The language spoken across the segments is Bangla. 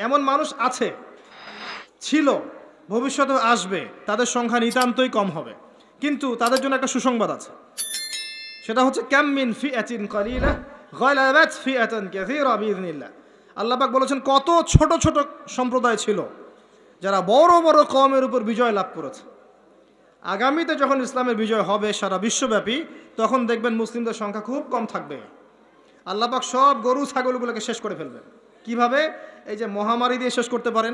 এমন মানুষ আছে, ছিল, ভবিষ্যতে আসবে, তাদের সংখ্যা নিতান্তই কম হবে। কিন্তু তাদের জন্য একটা সুসংবাদ আছে, সেটা হচ্ছে কাম মিন ফিআতিন কালিলা গালাবাত ফিআতান কাসীরা বিইذنিল্লাহ। আল্লাহ পাক বলেছেন কত ছোট ছোট সম্প্রদায় ছিল যারা বড় বড় কওমের উপর বিজয় লাভ করেছে। আগামীতে যখন ইসলামের বিজয় হবে সারা বিশ্বব্যাপী, তখন দেখবেন মুসলিমদের সংখ্যা খুব কম থাকবে। আল্লাহ পাক সব গরু ছাগলগুলোকে শেষ করে ফেলবেন। কিভাবে? এই যে মহামারী দিয়ে শেষ করতে পারেন,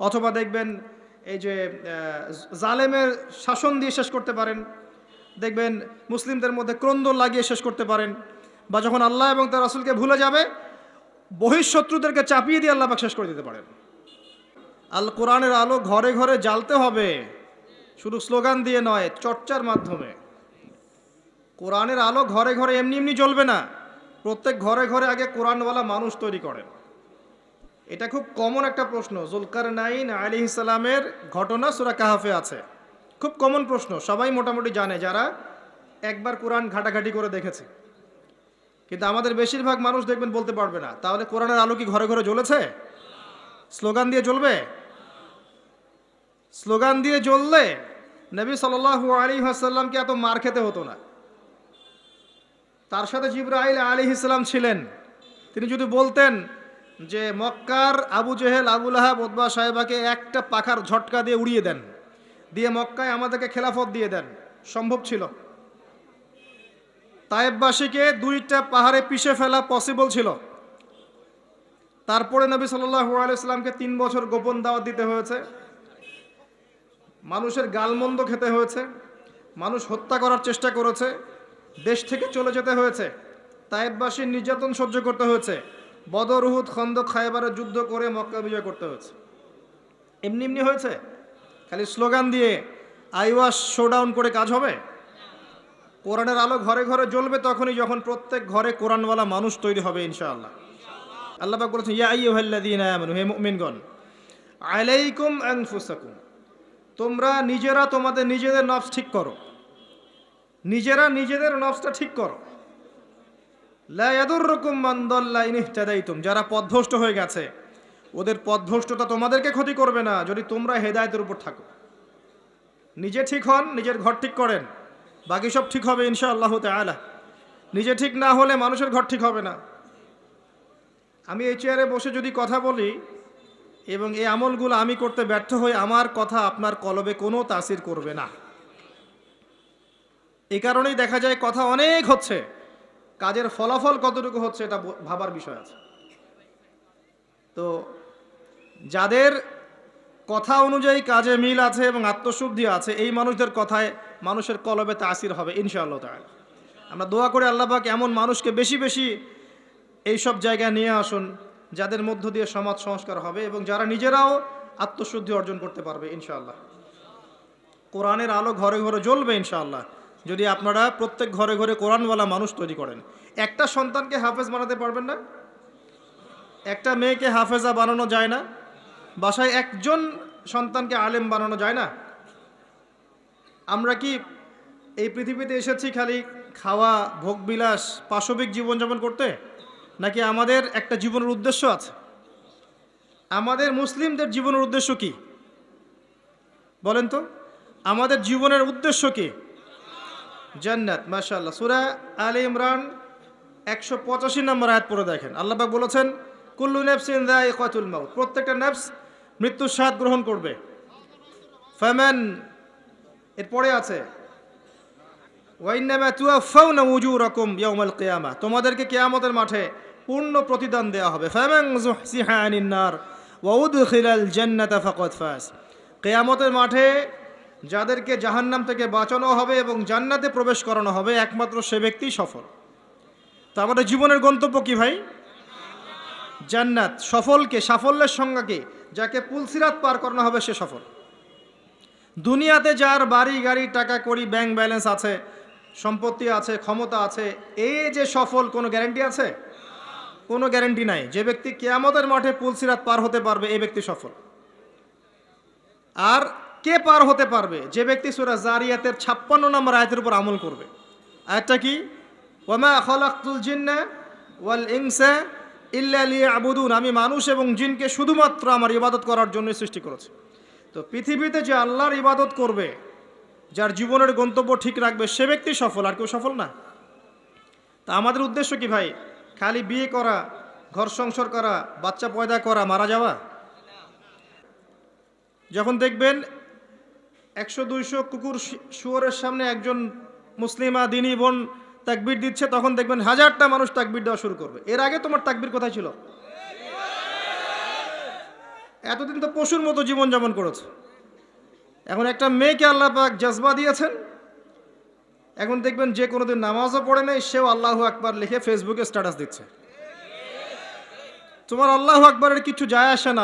অথবা দেখবেন এই যে জালেমের শাসন দিয়ে শেষ করতে পারেন, দেখবেন মুসলিমদের মধ্যে ক্রন্দন লাগিয়ে শেষ করতে পারেন, বা যখন আল্লাহ এবং তার রাসূলকে ভুলে যাবে বহিঃশত্রুদেরকে চাপিয়ে দিয়ে আল্লাহ পাক শেষ করে দিতে পারেন। আল কোরআনের আলো ঘরে ঘরে জ্বালতে হবে, শুধু স্লোগান দিয়ে নয়, চর্চার মাধ্যমে। কোরআনের আলো ঘরে ঘরে এমনি এমনি জ্বলবে না, প্রত্যেক ঘরে ঘরে আগে কোরআনওয়ালা মানুষ তৈরি করেন। এটা খুব কমন একটা প্রশ্ন। যুলকারনাইন আলাইহিস সালামের ঘটনা সূরা কাহফে আছে, খুব কমন প্রশ্ন, সবাই মোটামুটি জানে যারা একবার কোরআন ঘাটাঘাটি করে দেখেছে। কিন্তু আমাদের বেশিরভাগ মানুষ দেখবেন বলতে পারবে না। তাহলে কোরআনের আলো কি ঘরে ঘরে জ্বলেছে? স্লোগান দিয়ে জ্বলবে? স্লোগান দিয়ে জ্বললে নবী সাল্লাল্লাহু আলাইহি ওয়াসাল্লামকে এত মার খেতে হতো না। তার সাথে জিবরাইল আলাইহিস সালাম ছিলেন। তিনি যদি বলতেন যে মক্কার আবু জেহেল, আবু লাহাব, উতবা, সাহেবাকে একটা পাখার ঝটকা দিয়ে উড়িয়ে দেন, দিয়ে মক্কায় আমাদেরকে খেলাফত দিয়ে দেন, সম্ভব ছিল। তায়েববাসীকে দুইটা পাহাড়ে পিষে ফেলা পসিবল ছিল। তারপরে নবী সাল্লাল্লাহু আলাইহি ওয়াসাল্লামকে 3 বছর গোপন দাওয়াত দিতে হয়েছে, মানুষের গালমন্দ খেতে হয়েছে, মানুষ হত্যা করার চেষ্টা করেছে, দেশ থেকে চলে যেতে হয়েছে, তায়েববাসীর নির্যাতন সহ্য করতে হয়েছে, বদর, উহুদ, খন্দক, খায়বারের যুদ্ধ করে মক্কা বিজয় করতে হয়েছে। এমনি এমনি হয়েছে? খালি স্লোগান দিয়ে আইওয়াস শোডাউন করে কাজ হবে? কোরআনের আলো ঘরে ঘরে জ্বলবে তখনই যখন প্রত্যেক ঘরে কোরআনওয়ালা মানুষ তৈরি হবে ইনশাআল্লাহ। আল্লাহ পাক বলেছেন ইয়া আইয়ুহাল্লাযীনা আমানু, হে মুমিনগণ, আলাইকুম আনফুসাকুম, তোমরা নিজেরা তোমাদের নিজেদের নফস ঠিক করো, নিজেরা নিজেদের নফসটা ঠিক করো। লা ইয়াদুররুকুম মান দাল্লা ইন ইহতাদাইতুম, যারা পথভ্রষ্ট হয়ে গেছে ওদের পথভ্রষ্টতা তোমাদেরকে ক্ষতি করবে না যদি তোমরা হেদায়েতের উপর থাকো। নিজে ঠিক হন, নিজের ঘর ঠিক করেন, বাকি সব ঠিক হবে ইনশাআল্লাহ তাআলা। নিজে ঠিক না হলে মানুষের ঘর ঠিক হবে না। আমি এই চেয়ারে বসে যদি কথা বলি এবং এই আমলগুলো আমি করতে ব্যর্থ হই, আমার কথা আপনার কলবে কোনো তাসির করবে না। এই কারণেই দেখা যায় কথা অনেক হচ্ছে, কাজের ফলাফল কতটুকু হচ্ছে এটা ভাবার বিষয় আছে। তো যাদের কথা অনুযায়ী কাজে মিল আছে এবং আত্মশুদ্ধি আছে, এই মানুষদের কথায় মানুষের কলবে তাসির হবে ইনশাআল্লাহ তাআলা। আমরা দোয়া করে আল্লাহ পাক এমন মানুষকে বেশি বেশি এইসব জায়গায় নিয়ে আসুন যাদের মধ্য দিয়ে সমাজ সংস্কার হবে এবং যারা নিজেরাও আত্মশুদ্ধি অর্জন করতে পারবে ইনশাআল্লাহ। কোরআনের আলো ঘরে ঘরে জ্বলবে ইনশাআল্লাহ যদি আপনারা প্রত্যেক ঘরে ঘরে কোরআনওয়ালা মানুষ তৈরি করেন। একটা সন্তানকে হাফেজ বানাতে পারবেন না? একটা মেয়েকে হাফেজা বানানো যায় না? বাসায় একজন সন্তানকে আলেম বানানো যায় না? আমরা কি এই পৃথিবীতে এসেছি খালি খাওয়া, ভোগবিলাস, পাশবিক জীবনযাপন করতে, নাকি আমাদের একটা জীবনের উদ্দেশ্য আছে? আমাদের মুসলিমদের জীবনের উদ্দেশ্য কি বলেন তো? আমাদের জীবনের উদ্দেশ্য কি? জান্নাত। মাশাআল্লাহ। সূরা আলে ইমরান 185 নম্বর আয়াত পড়ে দেখেন। আল্লাহ পাক বলেছেন কুল্লু নাফসিন যায়িকাতুল মাউত, প্রত্যেকটা নফস মৃত্যুর স্বাদ গ্রহণ করবে। ফামান, এরপরে আছে ওয়া ইন্নামা তুওয়াফাউনা উজুরাকুম ইয়াউমাল কিয়ামাহ, তোমাদেরকে কিয়ামতের মাঠে পূর্ণ প্রতিদান দেওয়া হবে। ফামান যুহসিহা আনিন নার ওয়া উদখিলাল জান্নাতা ফাকাদ ফাজ, কিয়ামতের মাঠে যাদেরকে জাহান্নাম থেকে বাঁচানো হবে এবং জান্নাতে প্রবেশ করানো হবে একমাত্র সে ব্যক্তি সফল। তো আমাদের জীবনের গন্তব্য কি ভাই? জান্নাত। সফলকে, সাফল্যের সংজ্ঞা কি? যাকে পুলসিরাত পার করানো হবে সে সফল। দুনিয়াতে যার বাড়ি গাড়ি, টাকা কড়ি, ব্যাংক ব্যালেন্স আছে, সম্পত্তি আছে, ক্ষমতা আছে, এই যে সফল, কোনো গ্যারান্টি আছে? কোনো গ্যারান্টি নাই। যে ব্যক্তি কিয়ামতের মাঠে পুলসিরাত পার হতে পারবে এই ব্যক্তি সফল। আর কে পার হতে পারবে? যে ব্যক্তি সূরা জারিয়াতের 56 নম্বর আয়াতের উপর আমল করবে। আয়াতটা কি? ওয়ামা খালাকতুল জিন্না ওয়াল ইনসা ইল্লা লিয়াবুদুন, আমি মানুষ এবং জিনকে শুধুমাত্র আমার ইবাদত করার জন্য সৃষ্টি করেছি। তো পৃথিবীতে যে আল্লাহর ইবাদত করবে, যার জীবনের গন্তব্য ঠিক রাখবে, সে ব্যক্তি সফল, আর কেউ সফল না। তা আমাদের উদ্দেশ্য কি ভাই? খালি বিয়ে করা, ঘর সংসার করা, বাচ্চা পয়দা করা, মারা যাওয়া? যখন দেখবেন 100-200 কুকুর শুয়োরের সামনে একজন মুসলিমা দিনী বোন তাকবীর দিচ্ছে, তখন দেখবেন 1000টা মানুষ তাকবীর দেওয়া শুরু করবে। এর আগে তোমার তাকবীর কোথায় ছিল? এতদিন তো পশুর মতো জীবনযাপন করেছে। এখন একটা মেয়েকে আল্লাহ পাক জজবা দিয়েছেন, এখন দেখবেন যে কোনোদিন নামাজও পড়ে নাই, সেও আল্লাহু আকবার লিখে ফেসবুকে স্ট্যাটাস দিচ্ছে। তোমার আল্লাহু আকবারের কিছু যায় আসে না।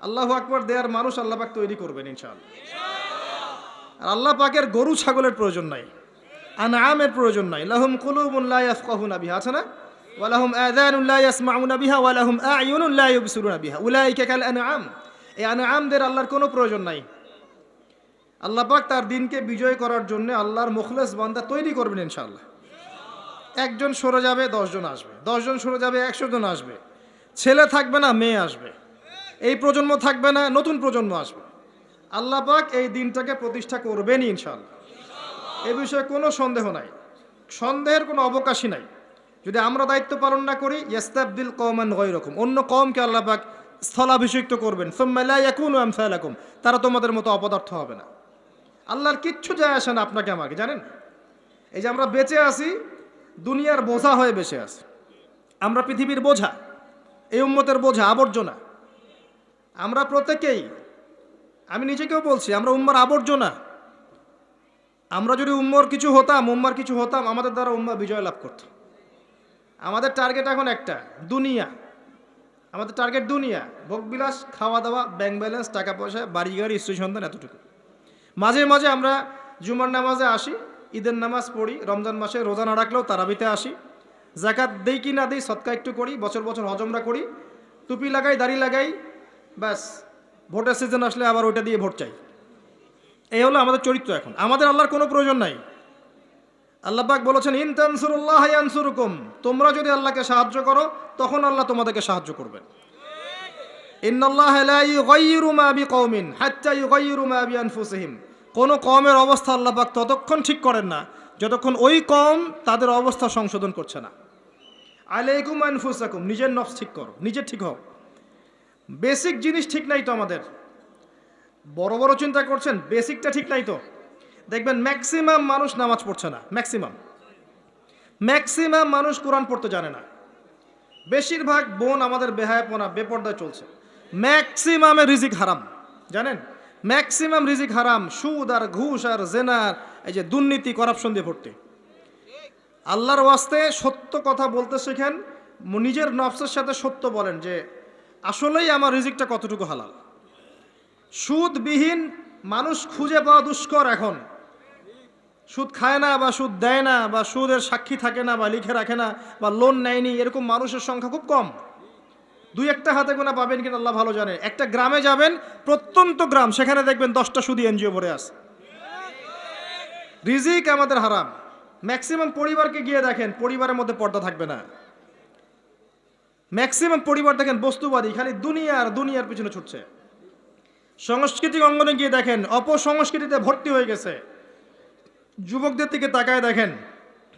আল্লাহু আকবার দেওয়ার মানুষ আল্লাহ পাক তৈরি করবেন ইনশাআল্লাহ। আর আল্লাহ পাকের গরু ছাগলের প্রয়োজন নাই, আনআমের প্রয়োজন নাই। লাহুম কুলুবুন লা ইয়াফকাহুনা বিহা, আছে না? ওয়া লাহুম আযানুন লা ইয়াসমাউনা বিহা ওয়া লাহুম আ'য়ুনুন লা ইউবসিরুনা বিহা উলাইকা কাল আনআম। এই আনআমদের আল্লাহর কোনো প্রয়োজন নাই। আল্লাহ পাক তার দিনকে বিজয় করার জন্য আল্লাহর মুখলেস বান্দা তৈরি করবেন ইনশাআল্লাহ। একজন সরে যাবে 10 জন আসবে, 10 জন সরে যাবে 100 জন আসবে। ছেলে থাকবে না, মেয়ে আসবে। এই প্রজন্ম থাকবে না, নতুন প্রজন্ম আসবে। আল্লাহ পাক এই দিনটাকে প্রতিষ্ঠা করবেনই ইনশাআল্লাহ। এ বিষয়ে কোনো সন্দেহ নাই, সন্দেহের কোনো অবকাশই নাই। যদি আমরা দায়িত্ব পালন না করি, ইয়াস্তাবদিল কওমান গায়রাকুম, অন্য কওমকে আল্লাহ পাক স্থলাভিষিক্ত করবেন। সুম্মা লা ইয়াকুনু আমসালাকুম, তারা তোমাদের মতো অপদার্থ হবে না। আল্লাহর কিচ্ছু যায় আসে না আপনাকে আমাকে, জানেন? এই যে আমরা বেঁচে আছি, দুনিয়ার বোঝা হয়ে বেঁচে আছি। আমরা পৃথিবীর বোঝা, এই উম্মতের বোঝা, আবর্জনা। আমরা প্রত্যেকেই, আমি নিজেকেও বলছি, আমরা উম্মার আবর্জনা। আমরা যদি উম্মার কিছু হতাম, আমাদের দ্বারা উম্মা বিজয় লাভ করত। আমাদের টার্গেট এখন একটা, দুনিয়া। আমাদের টার্গেট দুনিয়া, ভোগবিলাস, খাওয়া দাওয়া, ব্যাংক ব্যালেন্স, টাকা পয়সা, বাড়ি গাড়ি, স্ত্রী সন্তান, এতটুকু। মাঝে মাঝে আমরা জুমার নামাজে আসি, ঈদের নামাজ পড়ি, রমজান মাসে রোজা না রাখলেও তারাবিতে আসি, যাকাত দেই কি না দেই, সদকা একটু করি, বছর বছর হজ উমরা করি, টুপি লাগাই, দাড়ি লাগাই, ব্যাস ভোটের সিজন আসলে আবার ওইটা দিয়ে ভোট চাই। এই হলো আমাদের চরিত্র। এখন আমাদের আল্লাহর কোনো প্রয়োজন নাই। আল্লাহ পাক বলেছেন, ইন তানসুরুল্লাহ ইয়ানসুরুকুম, তোমরা যদি আল্লাহকে সাহায্য করো তখন আল্লাহ তোমাদেরকে সাহায্য করবেন। ইন্নাল্লাহা লা ইউগাইয়িরু মা বিকওমিন হাত্তা ইউগাইয়িরু মা বিআনফুসিহিম, কোন কওমের অবস্থা আল্লাহ পাক ততক্ষণ ঠিক করেন না যতক্ষণ ওই কওম তাদের অবস্থা সংশোধন করছে না। আলাইকুম আনফুসাকুম, নিজের নফস ঠিক করো, নিজে ঠিক হও। বেসিক জিনিস ঠিক নাই তো আমাদের। বড় বড় চিন্তা করছেন, বেসিকটা ঠিক নাই তো। দেখবেন ম্যাক্সিমাম মানুষ নামাজ পড়ছে না, ম্যাক্সিমাম মানুষ কোরআন পড়তে জানে না। বেশিরভাগ বোন আমাদের বেহায়াপনা, বেপর্দায় চলছে। ম্যাক্সিমামের রিজিক হারাম, জানেন? ম্যাক্সিমাম রিজিক হারাম, সুদ আর ঘুষ আর জেনার, এই যে দুর্নীতি, করাপশন দিয়ে ভর্তি। আল্লাহর ওয়াস্তে সত্য কথা বলতে শেখেন, নিজের নফসের সাথে সত্য বলেন যে আসলেই আমার রিজিকটা কতটুকু হালাল। সুদবিহীন মানুষ খুঁজে পাওয়া দুষ্কর। এখন সুদ খায় না, বা সুদ দেয় না, বা সুদের সাক্ষী থাকে না, বা লিখে রাখে না, বা লোন নেয়নি, এরকম মানুষের সংখ্যা খুব কম। 2-1টা হাতে গোনা পাবেন কিনা আল্লাহ ভালো জানে। একটা গ্রামে যাবেন, প্রত্যন্ত গ্রাম, সেখানে দেখবেন 10টা সুদী এনজিও ভরে আছে। রিজিক আমাদের হারাম। ম্যাক্সিমাম পরিবারকে গিয়ে দেখেন, পরিবারের মধ্যে পর্দা থাকবে না। ম্যাক্সিমাম পরিবার দেখেন বস্তুবাদী, খালি দুনিয়ার পিছনে ছুটছে। সাংস্কৃতিক অঙ্গনে গিয়ে দেখেন অপসংস্কৃতিতে ভর্তি হয়ে গেছে। যুবকদের দিকে তাকায় দেখেন,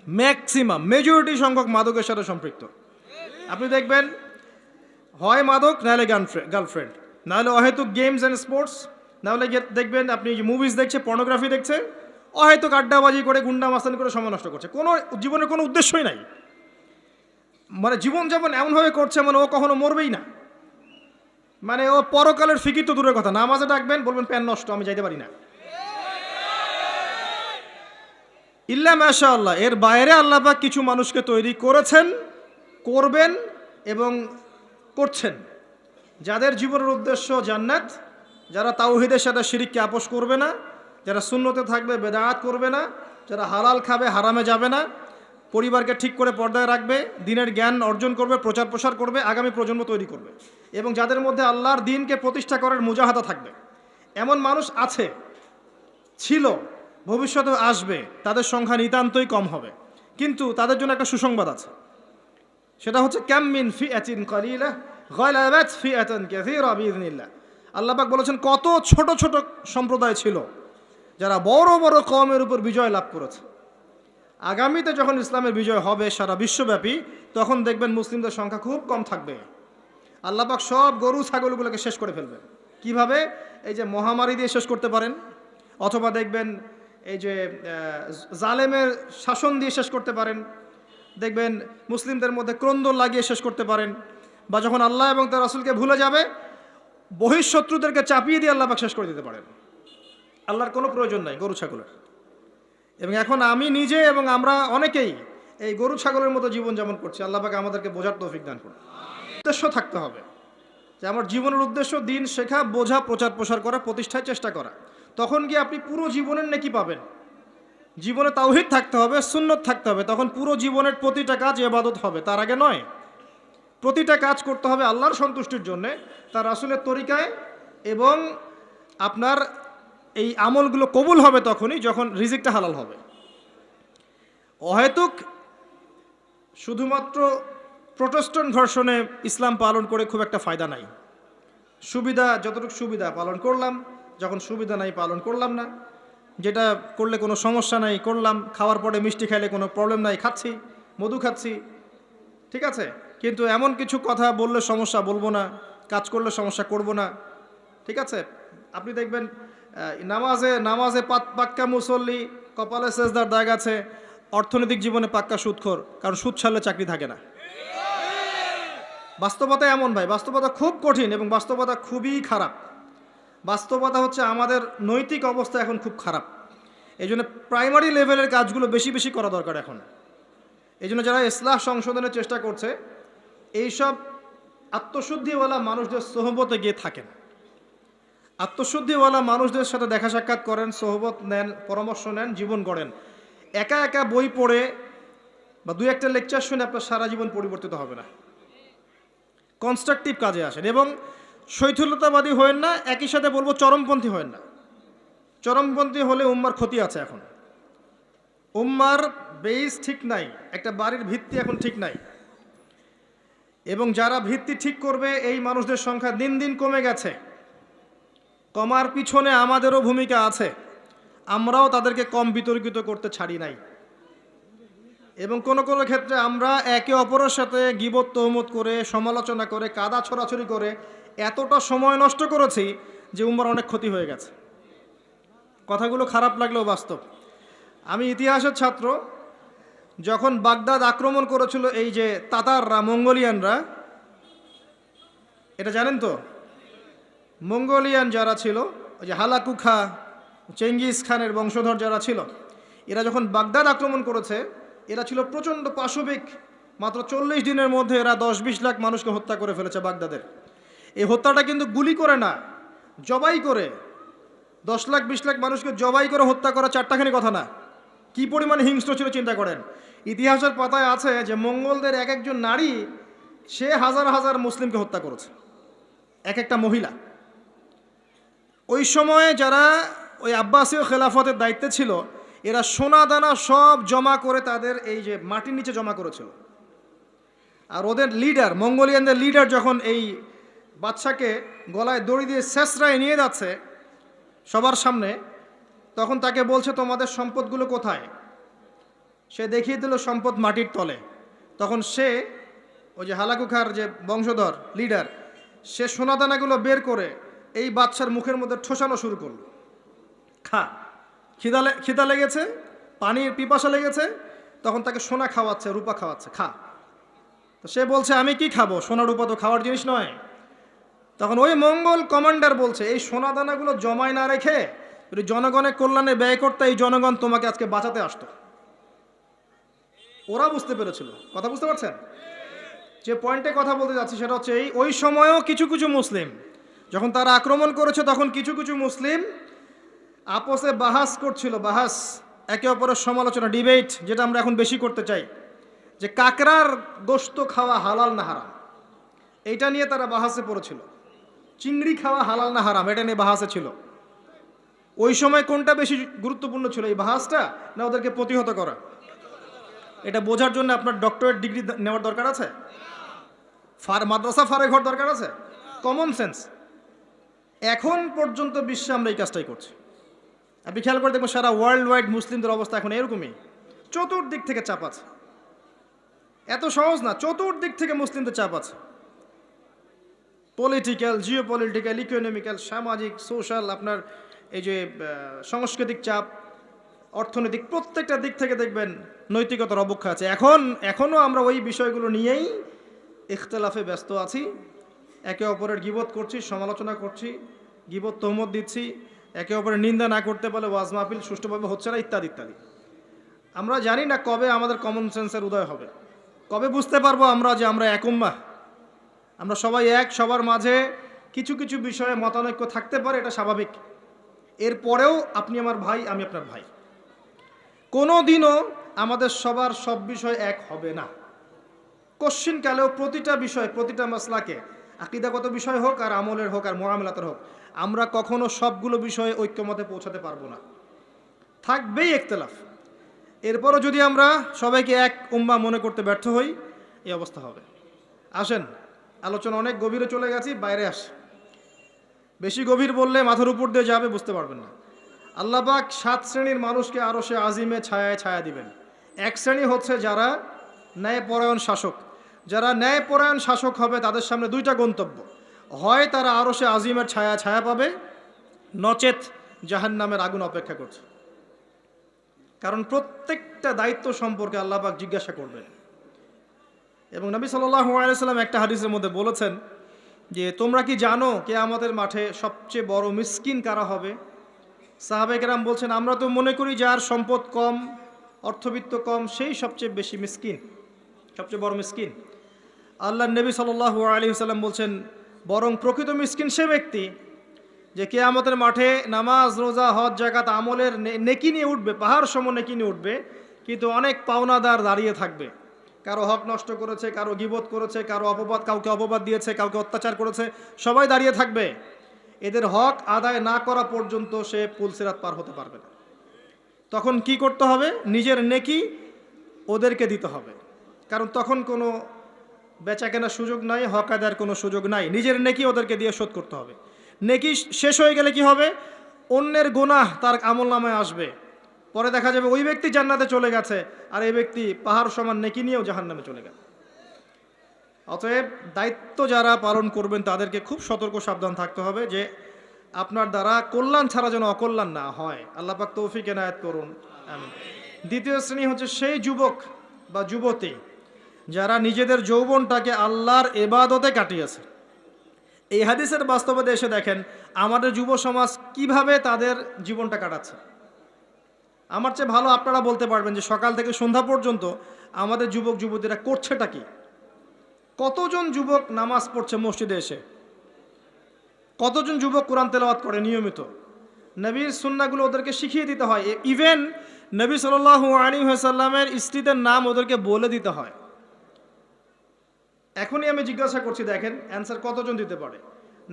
ম্যাক্সিমাম মেজরিটি সংখ্যক মাদকের সাথে সম্পৃক্ত। আপনি দেখবেন হয় মাদক, নাহলে গার্লফ্রেন্ড, নাহলে অহেতুক গেমস অ্যান্ড স্পোর্টস, নাহলে দেখবেন আপনি মুভিজ দেখছে, পর্নোগ্রাফি দেখছে, অহেতুক আড্ডাবাজি করে, গুন্ডা মাস্তানি করে সময় নষ্ট করছে। কোনো জীবনের কোনো উদ্দেশ্যই নাই। মানে জীবনযাপন এমনভাবে করছে মানে ও কখনো মরবেই না। মানে ও পরকালের ফিকির তো দূরের কথা, নামাজে ডাকবেন বলবেন প্যান নষ্ট, আমি যাইতে পারি না। ইল্লা মাশাআল্লাহ, এর বাইরে আল্লাহ পাক কিছু মানুষকে তৈরি করেছেন, করবেন এবং করছেন, যাদের জীবনের উদ্দেশ্য জান্নাত, যারা তাওহীদের সাথে শিরককে আপোষ করবে না, যারা সুন্নতে থাকবে, বেদাত করবে না, যারা হালাল খাবে, হারামে যাবে না, পরিবারকে ঠিক করে পর্দায় রাখবে, দিনের জ্ঞান অর্জন করবে, প্রচার প্রসার করবে, আগামী প্রজন্ম তৈরি করবে, এবং যাদের মধ্যে আল্লাহর দিনকে প্রতিষ্ঠা করার মুজাহাদা থাকবে। এমন মানুষ আছে, ছিল, ভবিষ্যতে আসবে। তাদের সংখ্যা নিতান্তই কম হবে, কিন্তু তাদের জন্য একটা সুসংবাদ আছে। সেটা হচ্ছে কাম মিন ফিআতিন কালিলা গালাবাত ফিআতান কাসীরা বিইذنিল্লাহ। আল্লাহ পাক বলেছেন কত ছোট ছোট সম্প্রদায় ছিল যারা বড় বড় কওমের উপর বিজয় লাভ করেছে। আগামীতে যখন ইসলামের বিজয় হবে সারা বিশ্বব্যাপী, তখন দেখবেন মুসলিমদের সংখ্যা খুব কম থাকবে। আল্লাহ পাক সব গরু ছাগলগুলোকে শেষ করে ফেলবেন। কিভাবে? এই যে মহামারী দিয়ে শেষ করতে পারেন, অথবা দেখবেন এই যে জালেমের শাসন দিয়ে শেষ করতে পারেন, দেখবেন মুসলিমদের মধ্যে ক্রন্দন লাগিয়ে শেষ করতে পারেন, বা যখন আল্লাহ এবং তার রাসূলকে ভুলে যাবে বহিঃশত্রুদেরকে চাপিয়ে দিয়ে আল্লাহ পাক শেষ করে দিতে পারেন। আল্লাহর কোনো প্রয়োজন নাই গরু ছাগলের। এবং এখন আমি নিজে এবং আমরা অনেকেই এই গরু ছাগলের মতো জীবনযাপন করছি। আল্লাহ পাক আমাদেরকে বোঝার তৌফিক দান করুন। উদ্দেশ্য থাকতে হবে যে আমার জীবনের উদ্দেশ্য দিন শেখা, বোঝা, প্রচার প্রসার করা, প্রতিষ্ঠায় চেষ্টা করা। তখন গিয়ে আপনি পুরো জীবনের নেকি পাবেন। জীবনে তাওহীদ থাকতে হবে, সুন্নত থাকতে হবে, তখন পুরো জীবনের প্রতিটা কাজ ইবাদত হবে। তার আগে নয়। প্রতিটা কাজ করতে হবে আল্লাহর সন্তুষ্টির জন্যে, তার রাসূলের তরিকায়, এবং আপনার এই আমলগুলো কবুল হবে তখনই যখন রিজিকটা হালাল হবে। অহেতুক শুধুমাত্র প্রোটেস্ট্যান্ট ভার্সনে ইসলাম পালন করে খুব একটা ফায়দা নাই। সুবিধা যতটুকু সুবিধা পালন করলাম, যখন সুবিধা নাই পালন করলাম না। যেটা করলে কোনো সমস্যা নাই করলাম, খাওয়ার পরে মিষ্টি খাইলে কোনো প্রবলেম নাই খাচ্ছি, মধু খাচ্ছি, ঠিক আছে। কিন্তু এমন কিছু কথা বললে সমস্যা বলবো না, কাজ করলে সমস্যা করব না, ঠিক আছে। আপনি দেখবেন নামাজে পাক্কা মুসল্লি, কপালে সেজদার দাগ আছে, অর্থনৈতিক জীবনে পাক্কা সুদখোর, কারণ সুদ ছাড়লে চাকরি থাকে না। বাস্তবতা এমন ভাই, বাস্তবতা খুব কঠিন এবং বাস্তবতা খুবই খারাপ। বাস্তবতা হচ্ছে আমাদের নৈতিক অবস্থা এখন খুব খারাপ। এই জন্য প্রাইমারি লেভেলের কাজগুলো বেশি বেশি করা দরকার এখন। এই জন্য যারা ইসলাহ সংশোধনের চেষ্টা করছে, এইসব আত্মশুদ্ধিওয়ালা মানুষদের সোহবতে গিয়ে থাকেন, আত্মশুদ্ধিওয়ালা মানুষদের সাথে দেখা সাক্ষাৎ করেন, সোহবত নেন, পরামর্শ নেন, জীবন গড়েন। একা একা বই পড়ে বা দুই একটা লেকচার শুনে আপনার সারা জীবন পরিবর্তিত হবে না। কনস্ট্রাকটিভ কাজে আসেন এবং শৈথিলতাবাদী হয়েন না। একই সাথে বলবো চরমপন্থী হয়েন না। চরমপন্থী হলে উম্মার ক্ষতি আছে। এখন উম্মার বেস ঠিক নাই, একটা বাড়ির ভিত্তি এখন ঠিক নাই, এবং যারা ভিত্তি ঠিক করবে এই মানুষদের সংখ্যা দিন দিন কমে গেছে। কমার পিছনে আমাদেরও ভূমিকা আছে, আমরাও তাদেরকে কম বিতর্কিত করতে ছাড়ি নাই। এবং কোনো কোনো ক্ষেত্রে আমরা একে অপরের সাথে গীবত তহমত করে, সমালোচনা করে, কাদা ছড়াছড়ি করে এতটা সময় নষ্ট করেছি যে উম্মার অনেক ক্ষতি হয়ে গেছে। কথাগুলো খারাপ লাগলেও বাস্তব। আমি ইতিহাসের ছাত্র। যখন বাগদাদ আক্রমণ করেছিল এই যে তাতাররা, মঙ্গোলিয়ানরা, এটা জানেন তো? মঙ্গোলিয়ান যারা ছিল, ওই যে হালাকু খা, চেঙ্গিস খানের বংশধর যারা ছিল, এরা যখন বাগদাদ আক্রমণ করেছে, এরা ছিল প্রচণ্ড পাশবিক। মাত্র 40 দিনের মধ্যে এরা 10-20 লাখ মানুষকে হত্যা করে ফেলেছে বাগদাদের। এই হত্যাটা কিন্তু গুলি করে না, জবাই করে। 10 লাখ 20 লাখ মানুষকে জবাই করে হত্যা করা চারটাখানি কথা না। কি পরিমাণে হিংস্র ছিল চিন্তা করেন। ইতিহাসের পাতায় আছে যে মঙ্গলদের এক একজন নারী সে হাজার হাজার মুসলিমকে হত্যা করেছে, এক একটা মহিলা। ওই সময়ে যারা ওই আব্বাসীয় খেলাফতের দায়িত্বে ছিল, এরা সোনা দানা সব জমা করে তাদের এই যে মাটির নিচে জমা করেছিল। আর ওদের লিডার, মঙ্গোলিয়ানদের লিডার যখন এই বাদশাকে গলায় দড়ি দিয়ে শেষরায় নিয়ে যাচ্ছে সবার সামনে, তখন তাকে বলছে তোমাদের সম্পদগুলো কোথায়? সে দেখিয়ে দিল সম্পদ মাটির তলে। তখন সে ওই যে হালাকুখার যে বংশধর লিডার, সে সোনাদানাগুলো বের করে এই বাদশার মুখের মধ্যে ঠোসানো শুরু করলো। খা, খিদা লেগেছে, পানির পিপাসা লেগেছে, তখন তাকে সোনা খাওয়াচ্ছে, রূপা খাওয়াচ্ছে, খা। তো সে বলছে আমি কি খাবো, সোনা রূপা তো খাওয়ার জিনিস নয়। তখন ওই মঙ্গল কমান্ডার বলছে এই সোনাদানাগুলো জমায় না রেখে যদি জনগণের কল্যাণে ব্যয় করতে, এই জনগণ তোমাকে আজকে বাঁচাতে আসতো। ওরা বুঝতে পেরেছিল। কথা বুঝতে পারছেন? যে পয়েন্টে কথা বলতে যাচ্ছি সেটা হচ্ছে এই, ওই সময়ও কিছু কিছু মুসলিম যখন তারা আক্রমণ করেছে, তখন কিছু কিছু মুসলিম আপসে বাহাস করছিল, বাহাস, একে অপরের সমালোচনা, ডিবেট, যেটা আমরা এখন বেশি করতে চাই, যে কাকড়ার গোশত খাওয়া হালাল না হারাম, এইটা নিয়ে তারা বাহাসে পড়েছিল। চিংড়ি খাওয়া হালাল না হারাম, এটা নিয়ে বাহাসে ছিল। ওই সময় কোনটা বেশি গুরুত্বপূর্ণ ছিল, এই বাহাসটা না ওদেরকে প্রতিহত করা? এটা বোঝার জন্য আপনার ডক্টরেট ডিগ্রি নেওয়ার দরকার আছে? মাদ্রাসা ফারেক হওয়ার দরকার আছে? Common sense. এখন পর্যন্ত বিশ্বে আমরা এই কাজটাই করছি। আপনি খেয়াল করে দেখবেন সারা ওয়ার্ল্ড ওয়াইড মুসলিমদের অবস্থা এখন এরকমই, চতুর্দিক থেকে চাপ আছে। এত সহজ না, চতুর্দিক থেকে মুসলিমদের চাপ আছে। পলিটিক্যাল, জিও পলিটিক্যাল, ইকোনমিক্যাল, সামাজিক, সোশ্যাল, আপনার এই যে সাংস্কৃতিক চাপ, অর্থনৈতিক, প্রত্যেকটা দিক থেকে দেখবেন নৈতিকতার অবক্ষয় আছে। এখনও আমরা ওই বিষয়গুলো নিয়েই ইখতলাফে ব্যস্ত আছি। একে অপরের গীবত করছি, সমালোচনা করছি, গীবত তহমত দিচ্ছি, একে অপরের নিন্দা না করতে পারলে ওয়াজ মাহফিল সুষ্ঠুভাবে হচ্ছে না, ইত্যাদি ইত্যাদি। আমরা জানি না কবে আমাদের কমন সেন্সের উদয় হবে, কবে বুঝতে পারবো আমরা যে আমরা এক উম্মাহ, আমরা সবাই এক, সবার মাঝে কিছু কিছু বিষয়ে মতানৈক্য থাকতে পারে, এটা স্বাভাবিক। এরপরেও আপনি আমার ভাই, আমি আপনার ভাই। কোনো দিনও আমাদের সবার সব বিষয় এক হবে না। কশ্চিনকালেও প্রতিটা বিষয়, প্রতিটা মাসলাকে, আকীদাগত বিষয় হোক আর আমলের হোক আর মুআমালাতের হোক, আমরা কখনো সবগুলো বিষয়ে ঐক্যমতে পৌঁছাতে পারবো না, থাকবেই ইখতিলাফ। এরপরও যদি আমরা সবাইকে এক উম্মাহ মনে করতে ব্যর্থ হই, এই অবস্থা হবে। আসেন, আলোচনা অনেক গভীরে চলে গেছি, বাইরে আস। বেশি গভীর বললে মাথার উপর দিয়ে যাবে, বুঝতে পারবেন না। আল্লাহ পাক 7 শ্রেণীর মানুষকে আরশে আজিমে ছায়ায় ছায়া দিবেন। এক শ্রেণী হচ্ছে যারা ন্যায়পরায়ণ শাসক। যারা ন্যায়পরায়ণ শাসক হবে তাদের সামনে দুইটা গন্তব্য, হয় তারা আরশে আজিমের ছায়া ছায়া পাবে, নচেত জাহান্নামের আগুন অপেক্ষা করছে। কারণ প্রত্যেকটা দায়িত্ব সম্পর্কে আল্লাহ পাক জিজ্ঞাসা করবেন। এবং নবী সাল্লাল্লাহু আলাইহি ওয়াসাল্লাম একটা হাদিসের মধ্যে বলেছেন যে তোমরা কি জানো কিয়ামতের মাঠে সবচেয়ে বড় মিসকিন কারা হবে? সাহাবায়ে কেরাম বলছেন, আমরা তো মনে করি যার সম্পদ কম, অর্থবিত্ত কম, সেই সবচেয়ে বেশি মিসকিন, সবচেয়ে বড় মিসকিন। আল্লাহর নবী সাল্লাল্লাহু আলাইহি ওয়াসাল্লাম বলছেন, বরং প্রকৃত মিসকিন সে ব্যক্তি যে কিয়ামতের মাঠে নামাজ, রোজা, হজ, যাকাত, আমলের নেকি নিয়ে উঠবে, পাহাড় সম নেকি নিয়ে উঠবে, কিন্তু অনেক পাওনাদার দাঁড়িয়ে থাকবে। কারো হক নষ্ট করেছে, কারো গীবত করেছে, কারো কাউকে অপবাদ দিয়েছে, কাউকে অত্যাচার করেছে, সবাই দাঁড়িয়ে থাকবে। এদের হক আদায় না করা পর্যন্ত সে পুলসিরাত পার হতে পারবে না। তখন কি করতে হবে? নিজের নেকি ওদেরকে দিতে হবে, কারণ তখন কোনো বেচা কেনার সুযোগ নাই, হক আদায়ের কোনো সুযোগ নাই। নিজের নেকি ওদেরকে দিয়ে শোধ করতে হবে। নেকি শেষ হয়ে গেলে কি হবে? অন্যের গুনাহ তার আমলনামায় আসবে, পরে দেখা যাবে ওই ব্যক্তি জান্নাতে চলে গেছে আর এই ব্যক্তি পাহাড় সমান নেকি নিয়েও জাহান্নামে চলে গেল। অতএব দায়িত্ব যারা পালন করবেন তাদেরকে খুব সতর্ক সাবধান থাকতে হবে যে আপনার দ্বারা কল্যাণ ছাড়া যেন অকল্যাণ না হয়। আল্লাহ পাক তৌফিক এনায়েত করুন, আমিন। দ্বিতীয় শ্রেণী হচ্ছে সেই যুবক বা যুবতী যারা নিজেদের যৌবনটাকে আল্লাহর ইবাদতে কাটিয়েছে। এই হাদিসের বাস্তবতা এসে দেখেন আমাদের যুব সমাজ কিভাবে তাদের জীবনটা কাটাচ্ছে। আমার চেয়ে ভালো আপনারা বলতে পারবেন যে সকাল থেকে সন্ধ্যা পর্যন্ত আমাদের যুবক যুবতীরা করছেটা কি। কতজন যুবক নামাজ পড়ছে মসজিদে এসে, কতজন যুবক কোরআন তেলাওয়াত করে নিয়মিত। নবীর সুন্নাহগুলো ওদেরকে শিখিয়ে দিতে হয়। ইভেন নবী সাল্লাল্লাহু আলাইহি ওয়াসাল্লামের স্ত্রীদের নাম ওদেরকে বলে দিতে হয়। এখনই আমি জিজ্ঞাসা করছি, দেখেন অ্যান্সার কতজন দিতে পারে।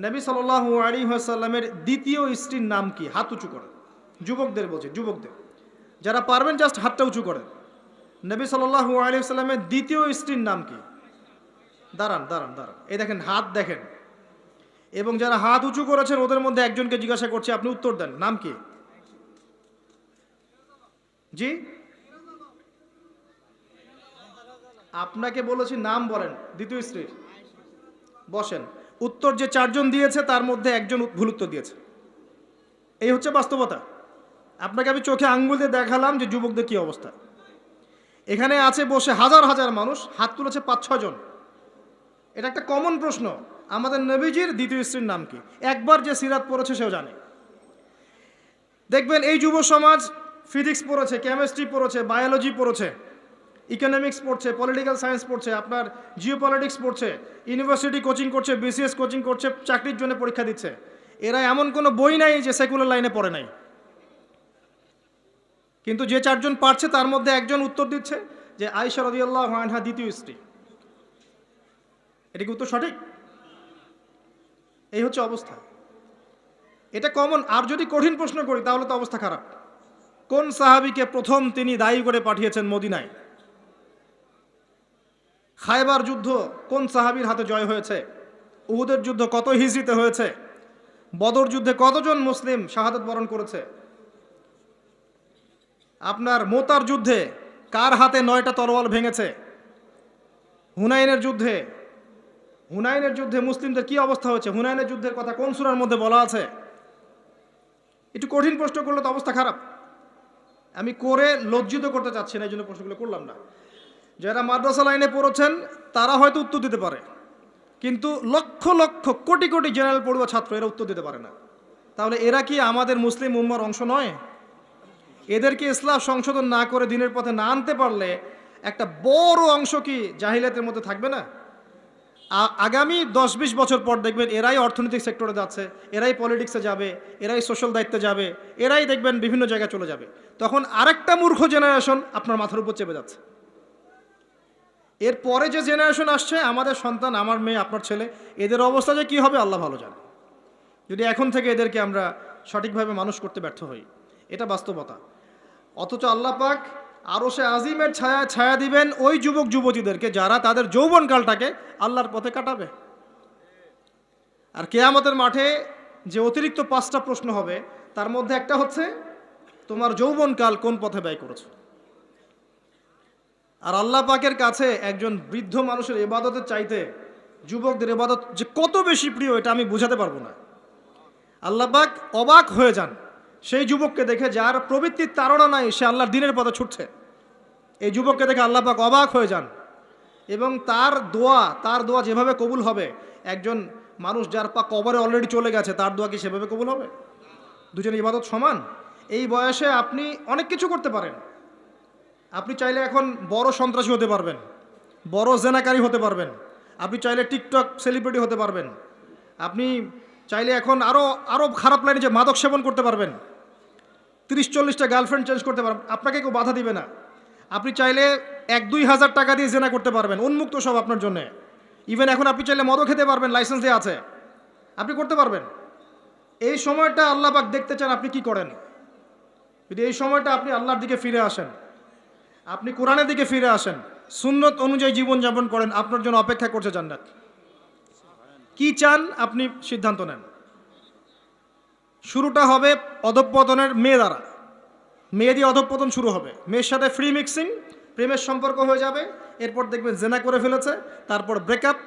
নবী সাল্লাল্লাহু আলাইহি ওয়াসাল্লামের দ্বিতীয় স্ত্রীর নাম কি? হাত উঁচু করেন। যুবকদের বলছি, যুবকদের যারা পারবেন জাস্ট হাতটা উঁচু করেন। নবী সাল্লাল্লাহু আলাইহি ওয়াসাল্লামের দ্বিতীয় স্ত্রীর নাম কি? দাঁড়ান দাঁড়ান দাঁড়ান, এই দেখেন হাত দেখেন। এবং যারা হাত উঁচু করেছেন ওদের মধ্যে একজনকে জিজ্ঞাসা করছি, আপনি উত্তর দেন, নাম কি? জি, আপনাকে বলেছি নাম বলেন দ্বিতীয় স্ত্রীর। বসেন। উত্তর যে 4 জন দিয়েছে তার মধ্যে একজন ভুল উত্তর দিয়েছে। এই হচ্ছে বাস্তবতা। আপনাকে আমি চোখে আঙ্গুল দিয়ে দেখালাম যে যুবকদের কি অবস্থা। এখানে আছে বসে হাজার হাজার মানুষ, হাত তুলেছে 5-6 জন। এটা একটা কমন প্রশ্ন, আমাদের নবীজির দ্বিতীয় স্ত্রীর নাম কি? একবার যে সিরাত পড়েছে সেও জানে। দেখবেন এই যুব সমাজ ফিজিক্স পড়েছে, কেমিস্ট্রি পড়েছে, বায়োলজি পড়েছে, ইকোনমিক্স পড়ছে, পলিটিক্যাল সায়েন্স পড়ছে, আপনার জিওপলিটিক্স পড়ছে, ইউনিভার্সিটি কোচিং করছে, বিসিএস কোচিং করছে, চাকরির জন্য পরীক্ষা দিচ্ছে। এরা এমন কোনো বই নাই যে সেকুলার লাইনে পড়ে নাই। কিন্তু যে 4 জন পারছে তার মধ্যে একজন উত্তর দিচ্ছে যে আয়েশা রাদিয়াল্লাহু আনহা দ্বিতীয় স্ত্রী। এটা কি উত্তর সঠিক? এই হচ্ছে অবস্থা। এটা কমন। আর যদি কঠিন প্রশ্ন করি তাহলে তো অবস্থা খারাপ। কোন সাহাবীকে প্রথম তিনি দায়ী করে পাঠিয়েছেন মদিনায়? খায়বার যুদ্ধ কোন সাহাবীর হাতে জয় হয়েছে, উহুদের যুদ্ধ কত হিজরিতে হয়েছে, বদর যুদ্ধে কতজন মুসলিম শাহাদাত বরণ করেছে, আপনার মোতার যুদ্ধে কার হাতে 9টা তরোয়াল ভেঙেছে, হুনাইনের যুদ্ধে মুসলিমদের কি অবস্থা হয়েছে, হুনাইনের যুদ্ধের কথা কোন সূরার মধ্যে বলা আছে। একটু কঠিন প্রশ্ন করলে তো অবস্থা খারাপ। আমি করে লজ্জিত করতে চাচ্ছি না, এই জন্য প্রশ্নগুলো করলাম না। যারা মাদ্রাসা লাইনে পড়েছেন তারা হয়তো উত্তর দিতে পারে, কিন্তু লক্ষ লক্ষ কোটি কোটি জেনারেল পড়ুয়া ছাত্র এরা উত্তর দিতে পারে না। তাহলে এরা কি আমাদের মুসলিম উম্মার অংশ নয়? এদেরকে ইসলাম সংশোধন না করে দিনের পথে না আনতে পারলে একটা বড় অংশ কি জাহিলিয়াতের মধ্যে থাকবে না? আগামী 10-20 বছর পর দেখবেন এরাই অর্থনৈতিক সেক্টরে যাচ্ছে, এরাই পলিটিক্সে যাবে, এরাই সোশ্যাল দায়িত্বে যাবে, এরাই দেখবেন বিভিন্ন জায়গায় চলে যাবে। তখন আরেকটা মূর্খ জেনারেশন আপনার মাথার উপর চেপে যাচ্ছে। এরপরে যে জেনারেশন আসছে, আমাদের সন্তান, আমার মেয়ে, আপনার ছেলে, এদের অবস্থা যে কী হবে আল্লাহ ভালো জানে, যদি এখন থেকে এদেরকে আমরা সঠিকভাবে মানুষ করতে ব্যর্থ হই। এটা বাস্তবতা। অথচ আল্লাহ পাক আরশে আজিমের ছায়া দিবেন ওই যুবক যুবতীদেরকে যারা তাদের যৌবনকালটাকে আল্লাহর পথে কাটাবে। আর কিয়ামতের মাঠে যে অতিরিক্ত 5টা প্রশ্ন হবে, তার মধ্যে একটা হচ্ছে তোমার যৌবনকাল কোন পথে ব্যয় করেছো। আর আল্লাহ পাকের কাছে একজন বৃদ্ধ মানুষের ইবাদতের চাইতে যুবকদের ইবাদত যে কত বেশি প্রিয়, এটা আমি বোঝাতে পারবো না। আল্লাহ পাক অবাক হয়ে যান সেই যুবককে দেখে যার প্রবৃত্তির তাড়না নাই, সে আল্লাহর দ্বীনের পথে ছুটছে। এই যুবককে দেখে আল্লাহ পাক অবাক হয়ে যান, এবং তার দোয়া যেভাবে কবুল হবে, একজন মানুষ যার পা কবরে অলরেডি চলে গেছে তার দোয়া কি সেভাবে কবুল হবে? দুজনের ইবাদত সমান। এই বয়সে আপনি অনেক কিছু করতে পারেন। আপনি চাইলে এখন বড় সন্ত্রাসী হতে পারবেন, বড় জেনাকারী হতে পারবেন, আপনি চাইলে টিকটক সেলিব্রিটি হতে পারবেন, আপনি চাইলে এখন আরও খারাপ লাইনে যে মাদক সেবন করতে পারবেন, 30-40টা গার্লফ্রেন্ড চেঞ্জ করতে পারবেন, আপনাকে কেউ বাধা দিবে না। আপনি চাইলে 1-2 হাজার টাকা দিয়ে জেনা করতে পারবেন, উন্মুক্ত সব আপনার জন্যে। ইভেন এখন আপনি চাইলে মদও খেতে পারবেন, লাইসেন্স দেওয়া আছে, আপনি করতে পারবেন। এই সময়টা আল্লাহ পাক দেখতে চান আপনি কি করেন। যদি এই সময়টা আপনি আল্লাহর দিকে ফিরে আসেন, আপনি কোরআনের দিকে ফিরে আসেন, সুন্নত অনুযায়ী জীবনযাপন করেন, আপনার জন্য অপেক্ষা করছে জান্নাত। কি চান আপনি সিদ্ধান্ত নেন। শুরুটা হবে অধঃপতনের মেয়ে দ্বারা, মেয়ে দিয়ে অধঃপতন শুরু হবে, মেয়ের সাথে ফ্রি মিক্সিং, প্রেমের সম্পর্ক হয়ে যাবে, এরপর দেখবেন জেনা করে ফেলেছে, তারপর ব্রেকআপ,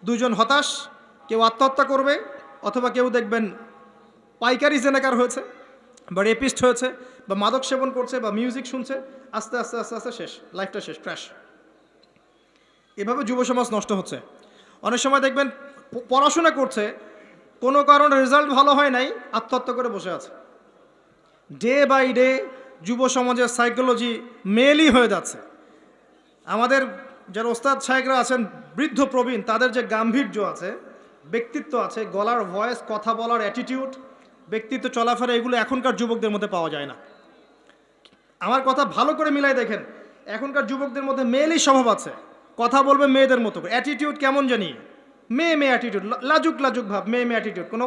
দুজন হতাশ, কেউ আত্মহত্যা করবে, অথবা কেউ দেখবেন পাইকারি জেনাকার হয়েছে বা রেপিস্ট হয়েছে বা মাদক সেবন করছে বা মিউজিক শুনছে, আস্তে আস্তে আস্তে আস্তে শেষ, লাইফটা শেষ, ক্র্যাশ। এভাবে যুব সমাজ নষ্ট হচ্ছে। অনেক সময় দেখবেন পড়াশোনা করছে, কোনো কারণে রেজাল্ট ভালো হয় নাই, আত্মহত্যা করে বসে আছে। ডে বাই ডে যুব সমাজের সাইকোলজি মেলই হয়ে যাচ্ছে। আমাদের যারা ওস্তাদ সাহেবরা আছেন, বৃদ্ধ প্রবীণ, তাদের যে গাম্ভীর্য আছে, ব্যক্তিত্ব আছে, গলার ভয়েস, কথা বলার অ্যাটিটিউড, ব্যক্তিত্ব, চলাফেরা, এগুলো এখনকার যুবকদের মধ্যে পাওয়া যায় না। আমার কথা ভালো করে মিলাই দেখেন, এখনকার যুবকদের মধ্যে মেয়েলই স্বভাব আছে, কথা বলবে মেয়েদের মতো, অ্যাটিটিউড কেমন জানি মেয়ে অ্যাটিটিউড, লাজুক ভাব, মেয়ে অ্যাটিটিউড, কোনো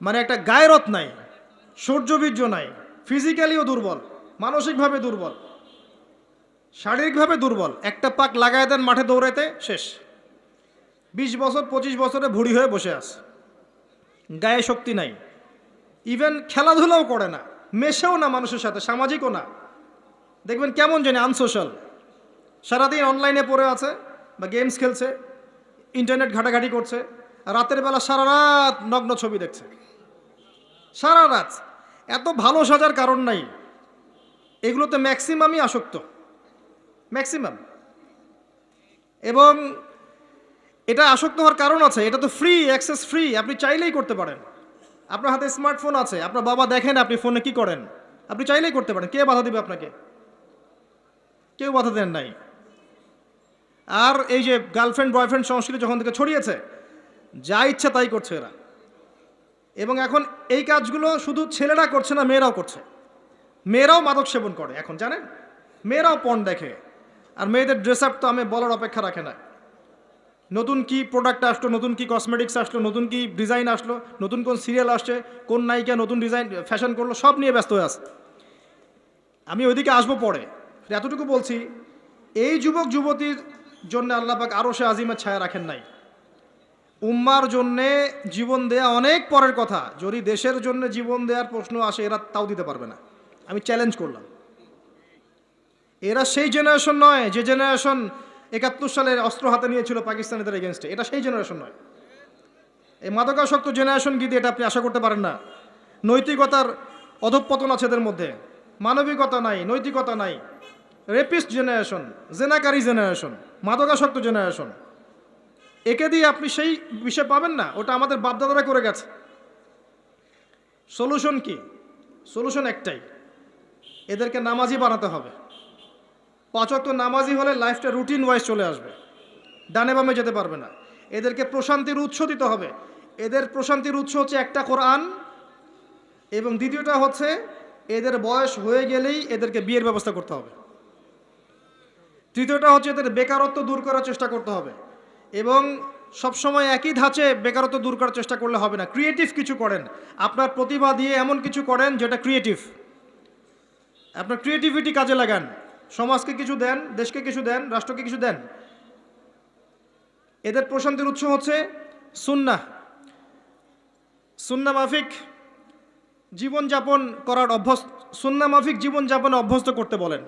মানে একটা গায়রত নাই, শৌর্যবীর্য নাই, ফিজিক্যালিও দুর্বল, মানসিকভাবে দুর্বল, শারীরিকভাবে দুর্বল। একটা পাক লাগায় দেন মাঠে দৌড়াইতে, শেষ। 20 বছর 25 বছরে ভুড়ি হয়ে বসে আছে, গায়ে শক্তি নাই, ইভেন খেলাধুলাও করে না, মেশেও না মানুষের সাথে, সামাজিকও না, দেখবেন কেমন জানি আনসোশ্যাল, সারাদিন অনলাইনে পড়ে আছে বা গেমস খেলছে, ইন্টারনেট ঘাটাঘাটি করছে, রাতের বেলা সারা রাত নগ্ন ছবি দেখছে, সারা রাত। এত ভালো সাজার কারণ নাই, এগুলোতে ম্যাক্সিমামই আসক্ত, ম্যাক্সিমাম। এবং এটা আসক্ত হওয়ার কারণ আছে, এটা তো ফ্রি, অ্যাক্সেস ফ্রি, আপনি চাইলেই করতে পারেন। আপনার হাতে স্মার্টফোন আছে, আপনার বাবা দেখেন আপনি ফোনে কি করেন, আপনি চাইলেই করতে পারেন, কে বাধা দিবে আপনাকে? কেউ বাধা দেন নাই। আর এই যে গার্লফ্রেন্ড বয়ফ্রেন্ড সংস্কৃতি যখন থেকে ছড়িয়েছে, যা ইচ্ছা তাই করছে এরা। এবং এখন এই কাজগুলো শুধু ছেলেরা করছে না, মেয়েরাও করছে। মেয়েরাও মাদক সেবন করে এখন, জানেন, মেয়েরাও পর্ন দেখে। আর মেয়েদের ড্রেস আপ তো আমি বলার অপেক্ষা রাখে না। নতুন কি প্রোডাক্ট আসলো, নতুন কি কসমেটিক্স আসলো, নতুন কি ডিজাইন আসলো, নতুন কোন সিরিয়াল আসছে, কোন নায়িকা নতুন ডিজাইন ফ্যাশন করলো, সব নিয়ে ব্যস্ত হয়ে আছে। আমি ওইদিকে আসবো পরে, এতটুকু বলছি, এই যুবক যুবতীর জন্য আল্লাহ পাক আরশে আজিমের ছায়া রাখেন নাই। উম্মার জন্যে জীবন দেয়া অনেক পরের কথা, যদি দেশের জন্য জীবন দেওয়ার প্রশ্ন আসে এরা তাও দিতে পারবে না। আমি চ্যালেঞ্জ করলাম। এরা সেই জেনারেশন নয় যে জেনারেশন 71 সালের অস্ত্র হাতে নিয়েছিল পাকিস্তানিদের এগেনস্টে, এটা সেই জেনারেশন নয়। এই মাদকাসক্ত জেনারেশন কি দিয়ে এটা আপনি আশা করতে পারেন না। নৈতিকতার অধঃপতন আছে এদের মধ্যে, মানবিকতা নাই, নৈতিকতা নাই। রেপিস্ট জেনারেশন, জেনাকারী জেনারেশন, মাদকাসক্ত জেনারেশন, একে দিয়ে আপনি সেই বিষয় পাবেন না। ওটা আমাদের বাপদাদারা করে গেছে। সলিউশন কি? সলিউশন একটাই, এদেরকে নামাজি বানাতে হবে। 5 ওয়াক্ত নামাজি হলে লাইফটা রুটিন ওয়াইজ চলে আসবে, ডানে বামে যেতে পারবে না। এদেরকে প্রশান্তির উৎস দিতে হবে। এদের প্রশান্তির উৎস হচ্ছে একটা কোরআন, এবং দ্বিতীয়টা হচ্ছে এদের বয়স হয়ে গেলেই এদেরকে বিয়ের ব্যবস্থা করতে হবে। তৃতীয়টা হচ্ছে এদের বেকারত্ব দূর করার চেষ্টা করতে হবে, এবং সবসময় একই ধাঁচে বেকারত্ব দূর করার চেষ্টা করলে হবে না। ক্রিয়েটিভ কিছু করেন, আপনার প্রতিভা দিয়ে এমন কিছু করেন যেটা ক্রিয়েটিভ। আপনার ক্রিয়েটিভিটি কাজে লাগান, সমাজকে কিছু দেন, দেশকে কিছু দেন, রাষ্ট্রকে কিছু দেন। এদের প্রশান্তির উৎস হচ্ছে সুন্নাহ। সুন্নাহ মাফিক জীবনযাপন করার অভ্যস্ত, সুন্নাহ মাফিক জীবনযাপনে অভ্যস্ত করতে বলেন।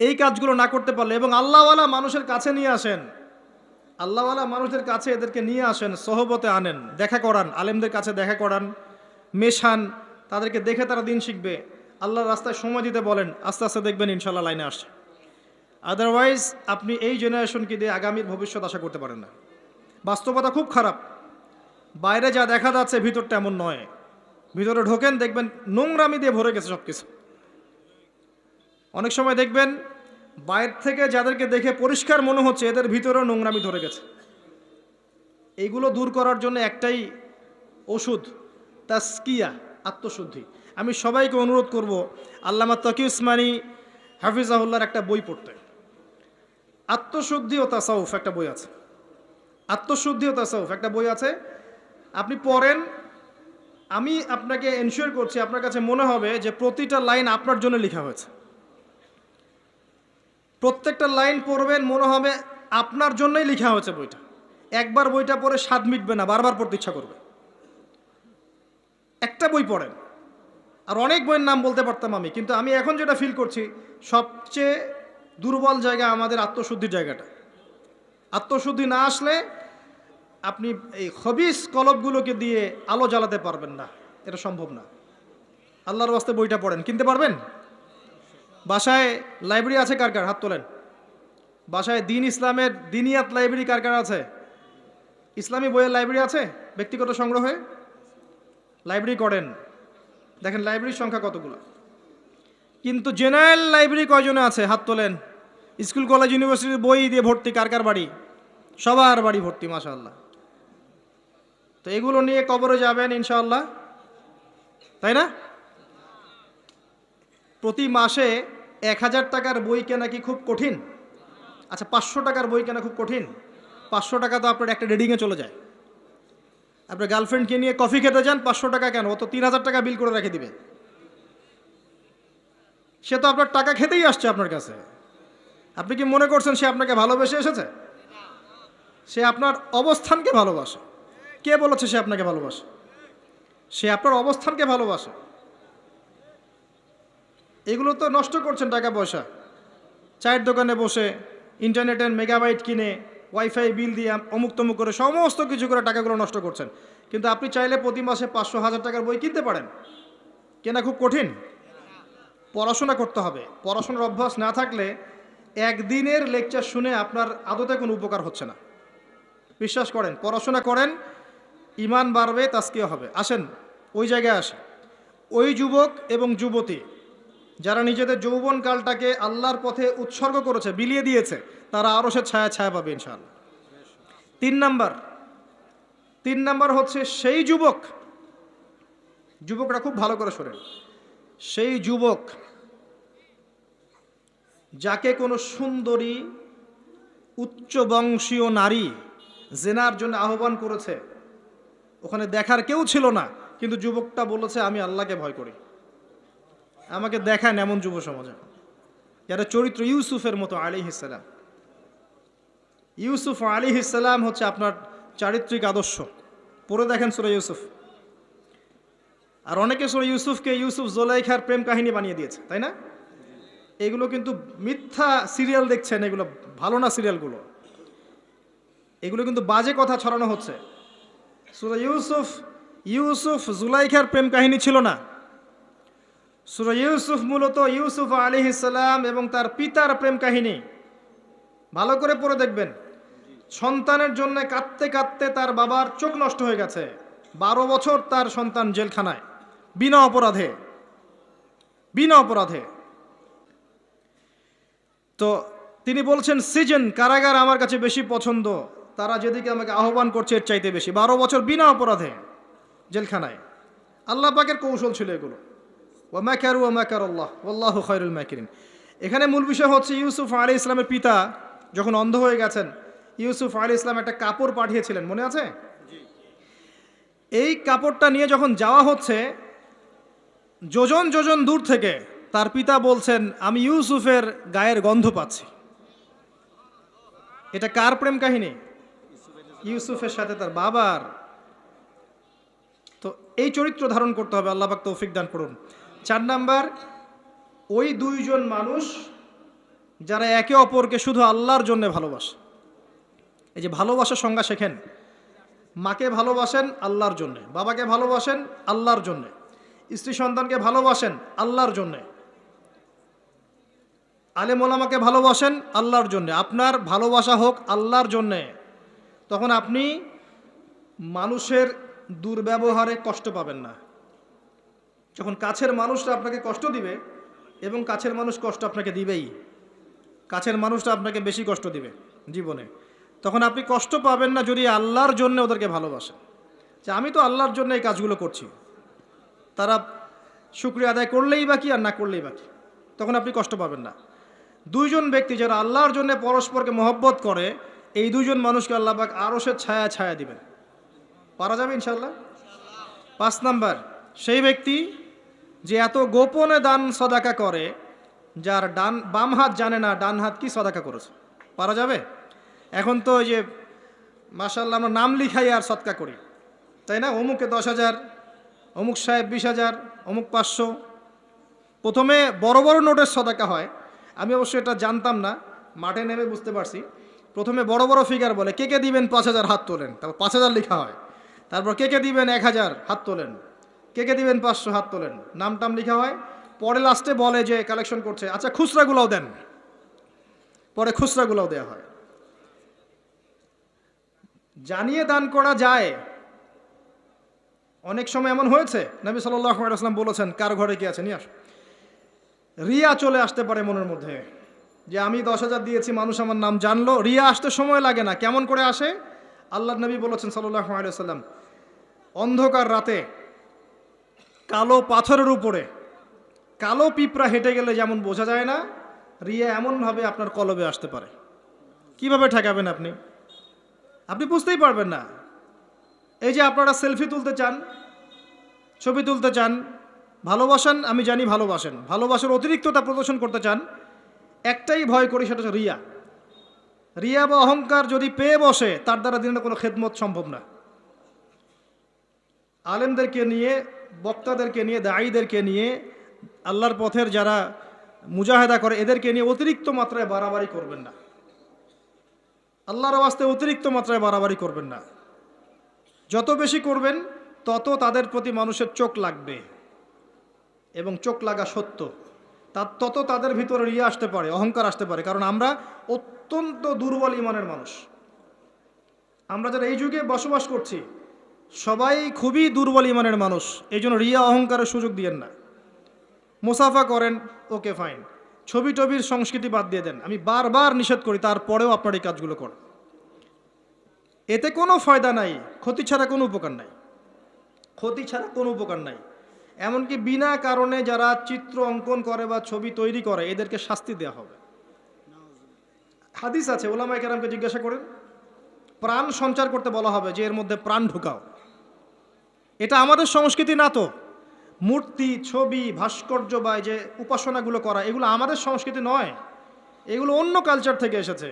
এই কাজগুলো না করতে পারলে, এবং আল্লাহওয়ালা মানুষের কাছে নিয়ে আসেন, আল্লাহওয়ালা মানুষদের কাছে এদেরকে নিয়ে আসেন, সহবতে আনেন, দেখা করান, আলেমদের কাছে দেখা করান, মেশান, তাদেরকে দেখে তারা দিন শিখবে। আল্লাহর রাস্তায় সময় দিতে বলেন, আস্তে আস্তে দেখবেন ইনশাল্লাহ লাইনে আসছে। আদারওয়াইজ আপনি এই জেনারেশনকে দিয়ে আগামীর ভবিষ্যৎ আশা করতে পারেন না। বাস্তবতা খুব খারাপ, বাইরে যা দেখা যাচ্ছে ভিতরটা এমন নয়। ভিতরে ঢোকেন, দেখবেন নোংরামি দিয়ে ভরে গেছে সব কিছু। অনেক সময় দেখবেন বাইরে থেকে যাদেরকে দেখে পরিষ্কার মনে হচ্ছে, এদের ভিতরেও নোংরামি ধরে গেছে। এইগুলো দূর করার জন্য একটাই ওষুধ, তাসকিয়া, আত্মশুদ্ধি। আমি সবাইকে অনুরোধ করব, আল্লামা তকি উসমানী হাফিজাহুল্লাহর একটা বই পড়তে। আত্মশুদ্ধি ও তাসাউফ একটা বই আছে। আত্মশুদ্ধি ও তাসাউফ একটা বই আছে, আপনি পড়েন। আমি আপনাকে এনশিওর করছি, আপনার কাছে মনে হবে যে প্রতিটা লাইন আপনার জন্য লেখা হয়েছে। প্রত্যেকটা লাইন পড়বেন, মনে হবে আপনার জন্যই লেখা হয়েছে বইটা। একবার বইটা পড়ে স্বাদ মিটবে না, বারবার পড়তে ইচ্ছা করবে। একটা বই পড়েন। আর অনেক বইয়ের নাম বলতে পারতাম আমি, কিন্তু আমি এখন যেটা ফিল করছি, সবচেয়ে দুর্বল জায়গা আমাদের আত্মশুদ্ধির জায়গাটা। আত্মশুদ্ধি না আসলে আপনি এই খবিস কলবগুলোকে দিয়ে আলো জ্বালাতে পারবেন না, এটা সম্ভব না। আল্লাহর ওয়াস্তে বইটা পড়েন। কিনতে পারবেন? বাসায় লাইব্রেরি আছে কার কার? হাত তোলেন। বাসায় দিন ইসলামের দিনিয়াত লাইব্রেরি কার কার আছে? ইসলামী বইয়ের লাইব্রেরি আছে? ব্যক্তিগত সংগ্রহে লাইব্রেরি করেন, দেখেন লাইব্রেরির সংখ্যা কতগুলো। কিন্তু জেনারেল লাইব্রেরি কয়জনে আছে? হাত তোলেন। স্কুল কলেজ ইউনিভার্সিটির বই দিয়ে ভর্তি কার কার বাড়ি? সবার বাড়ি ভর্তি, মাশাআল্লাহ। তো এগুলো নিয়ে কবরে যাবেন ইনশাআল্লাহ, তাই না? প্রতি মাসে 1000 টাকার বই কেনা কি খুব কঠিন? আচ্ছা, 500 টাকার বই কেনা খুব কঠিন? 500 টাকা তো আপনার একটা রিডিংয়ে চলে যায়। আপনার গার্লফ্রেন্ডকে নিয়ে কফি খেতে যান, 500 টাকা কেন? ও তো 3000 টাকা বিল করে রেখে দিবে। সে তো আপনার টাকা খেতেই আসছে আপনার কাছে। আপনি কি মনে করছেন সে আপনাকে ভালোবেসে এসেছে? সে আপনার অবস্থানকে ভালোবাসে। কে বলেছে সে আপনাকে ভালোবাসে? সে আপনার অবস্থানকে ভালোবাসে। এগুলো তো নষ্ট করছেন টাকা পয়সা। চায়ের দোকানে বসে ইন্টারনেটের মেগাবাইট কিনে ওয়াইফাই বিল দিয়ে অমুক তমুক করে সমস্ত কিছু করে টাকাগুলো নষ্ট করছেন। কিন্তু আপনি চাইলে প্রতি মাসে 500-1000 টাকার বই কিনতে পারেন। কেনা খুব কঠিন? পড়াশোনা করতে হবে। পড়াশোনার অভ্যাস না থাকলে একদিনের লেকচার শুনে আপনার আদতে কোনো উপকার হচ্ছে না। বিশ্বাস করেন, পড়াশোনা করেন, ইমান বাড়বে, তাসকিয়া হবে। আসেন ওই জায়গায় আসে। ওই যুবক এবং যুবতী যারা নিজেদের যৌবনকালটাকে আল্লাহর পথে উৎসর্গ করেছে, বিলিয়ে দিয়েছে, তারা আরও সে ছায়া ছায়া পাবে ইনশাআল্লাহ। 3 নাম্বার হচ্ছে সেই যুবকরা খুব ভালো করে শোনেন, সেই যুবক যাকে কোনো সুন্দরী উচ্চ বংশীয় নারী জেনার জন্য আহ্বান করেছে, ওখানে দেখার কেউ ছিল না, কিন্তু যুবকটা বলেছে আমি আল্লাহকে ভয় করি। আমাকে দেখান এমন যুব সমাজে যারা চরিত্র ইউসুফের মতো আলাইহিস সালাম। ইউসুফ আলাইহিস সালাম হচ্ছে আপনার চারিত্রিক আদর্শ। পড়ে দেখেন সূরা ইউসুফ। আর অনেকে সূরা ইউসুফকে ইউসুফ জুলাইখার প্রেম কাহিনী বানিয়ে দিয়েছে, তাই না? এগুলো কিন্তু মিথ্যা সিরিয়াল দেখছেন, এগুলো ভালো না সিরিয়ালগুলো, এগুলো কিন্তু বাজে কথা ছড়ানো হচ্ছে। সূরা ইউসুফ জুলাইখার প্রেম কাহিনী ছিল না। সূরা ইউসুফ মূলত ইউসুফ আলাইহিস সালাম এবং তার পিতার প্রেম কাহিনী। ভালো করে পড়ে দেখবেন। সন্তানের জন্য কাঁদতে কাঁদতে তার বাবার চোখ নষ্ট হয়ে গেছে। 12 বছর তার সন্তান জেলখানায় বিনা অপরাধে। তো তিনি বলছেন, সিজন, কারাগার আমার কাছে বেশি পছন্দ, তারা যেদিকে আমাকে আহ্বান করছে এর চাইতে বেশি। 12 বছর বিনা অপরাধে জেলখানায়। আল্লাহ পাকের কৌশল ছিল এগুলো। ওয়া মাকারু ওয়া মাকারাল্লাহ ওয়াল্লাহু খায়রুল মাকিরিন। এখানে মূল বিষয় হচ্ছে ইউসুফ আলাইহিস ইসলামের পিতা যখন অন্ধ হয়ে গেছেন, ইউসুফ আলাইহিস ইসলাম একটা কাপড় পাঠিয়েছিলেন, মনে আছে? এই কাপড়টা নিয়ে যখন যাওয়া হচ্ছে, যোজন যোজন দূর থেকে তার পিতা বলছেন, আমি ইউসুফের গায়ের গন্ধ পাচ্ছি। এটা কার প্রেম কাহিনী? ইউসুফের সাথে তার বাবার। তো এই চরিত্র ধারণ করতে হবে, আল্লাহ পাক তৌফিক দান করুন। 4 নাম্বার, ওই দুইজন মানুষ যারা একে অপরকে শুধু আল্লাহর জন্য ভালোবাসে। এই যে ভালোবাসার সংজ্ঞা শেখেন। মাকে ভালোবাসেন আল্লাহর জন্যে, বাবাকে ভালোবাসেন আল্লাহর জন্যে, স্ত্রী সন্তানকে ভালোবাসেন আল্লাহর জন্যে, আলেম ওলামাকে ভালোবাসেন আল্লাহর জন্যে। আপনার ভালোবাসা হোক আল্লাহর জন্যে, তখন আপনি মানুষের দুর্ব্যবহারে কষ্ট পাবেন না। যখন কাছের মানুষটা আপনাকে কষ্ট দিবে, এবং কাছের মানুষ কষ্ট আপনাকে দিবেই, কাছের মানুষটা আপনাকে বেশি কষ্ট দিবে জীবনে, তখন আপনি কষ্ট পাবেন না যদি আল্লাহর জন্য ওদেরকে ভালোবাসেন, যে আমি তো আল্লাহর জন্য এই কাজগুলো করছি, তারা শুকরিয়া আদায় করলেই বাকি আর না করলেই বাকি, তখন আপনি কষ্ট পাবেন না। দুইজন ব্যক্তি যারা আল্লাহর জন্য পরস্পরকে মহব্বত করে, এই দুইজন মানুষকে আল্লাহ পাক আরশের ছায়া দিবেন। পারা যাবে ইনশাআল্লাহ। 5 নাম্বার, সেই ব্যক্তি যে এত গোপনে দান সদাকা করে, যার বাম হাত জানে না ডান হাত কি সদাকা করেছে। পারা যাবে? এখন তো ওই যে মাশাআল্লাহ আমরা নাম লিখাই আর সদকা করি, তাই না? অমুকে 10,000, অমুক সাহেব 20,000, অমুক 500। প্রথমে বড় বড় নোটের সদাকা হয়। আমি অবশ্য এটা জানতাম না, মাঠে নেমে বুঝতে পারছি। প্রথমে বড় বড় ফিগার বলে, কে দিবেন 5,000 হাত তোলেন, তারপর 5,000 লেখা হয়। তারপর কে দিবেন 1,000 হাত তোলেন, কে দিবেন 500 হাত তোলেন, নাম টাম লেখা হয়। পরে লাস্টে বলে যে কালেকশন করছে, আচ্ছা খুচরাগুলোও দেন, পরে খুচরাগুলোও দেওয়া হয়। জানিয়ে দান করা যায়। অনেক সময় এমন হয়েছে, নবী সাল্লাল্লাহু আলাইহি ওয়াসাল্লাম বলেছেন, কার ঘরে কি আছে নিয়ে আস। রিয়া চলে আসতে পারে মনের মধ্যে, যে আমি 10,000 দিয়েছি, মানুষ আমার নাম জানলো। রিয়া আসতে সময় লাগে না। কেমন করে আসে? আল্লাহর নবী বলেছেন সাল্লাল্লাহু আলাইহি ওয়াসাল্লাম, অন্ধকার রাতে কালো পাথরের উপরে কালো পিঁপড়া হেঁটে গেলে যেমন বোঝা যায় না, রিয়া এমনভাবে আপনার কলবে আসতে পারে। কিভাবে ঠেকাবেন আপনি? আপনি বুঝতেই পারবেন না। এই যে আপনারা সেলফি তুলতে চান, ছবি তুলতে চান, ভালোবাসেন, আমি জানি ভালোবাসেন, ভালোবাসার অতিরিক্ততা প্রদর্শন করতে চান, একটাই ভয় করি, সেটা হচ্ছে রিয়া বা অহংকার যদি পেয়ে বসে, তার দ্বারা দিনে কোনো খেদমত সম্ভব না। আলেমদেরকে নিয়ে, বক্তাদেরকে নিয়ে, দায়ীদেরকে নিয়ে, আল্লাহর পথের যারা মুজাহেদা করে, এদেরকে নিয়ে অতিরিক্ত মাত্রায় বাড়াবাড়ি করবেন না। আল্লাহর ওয়াস্তে অতিরিক্ত মাত্রায় বাড়াবাড়ি করবেন না। যত বেশি করবেন তত তাদের প্রতি মানুষের চোখ লাগবে, এবং চোখ লাগা সত্য। তত তাদের ভিতরে রিয়া আসতে পারে, অহংকার আসতে পারে। কারণ আমরা অত্যন্ত দুর্বল ইমানের মানুষ। আমরা যারা এই যুগে বসবাস করছি, সবাই খুবই দুর্বল ইমানের মানুষ। এই জন্য রিয়া অহংকারের সুযোগ দিয়েন না। মুসাফা করেন, ওকে ফাইন, ছবি টবির সংস্কৃতি বাদ দিয়ে দেন। আমি বারবার নিষেধ করি, তারপরেও আপনার এই কাজগুলো করেন। এতে কোনো ফায়দা নাই, ক্ষতি ছাড়া কোনো উপকার নাই, ক্ষতি ছাড়া কোনো উপকার নাই। এমনকি বিনা কারণে যারা চিত্র অঙ্কন করে বা ছবি তৈরি করে, এদেরকে শাস্তি দেওয়া হবে। হাদিস আছে, ওলামায়ে কেরামকে জিজ্ঞাসা করেন, প্রাণ সঞ্চার করতে বলা হবে, যে এর মধ্যে প্রাণ ঢুকাও। এটা আমাদের সংস্কৃতি না তো। মূর্তি, ছবি, ভাস্কর্য বা যে উপাসনাগুলো করা, এগুলো আমাদের সংস্কৃতি নয়, এগুলো অন্য কালচার থেকে এসেছে।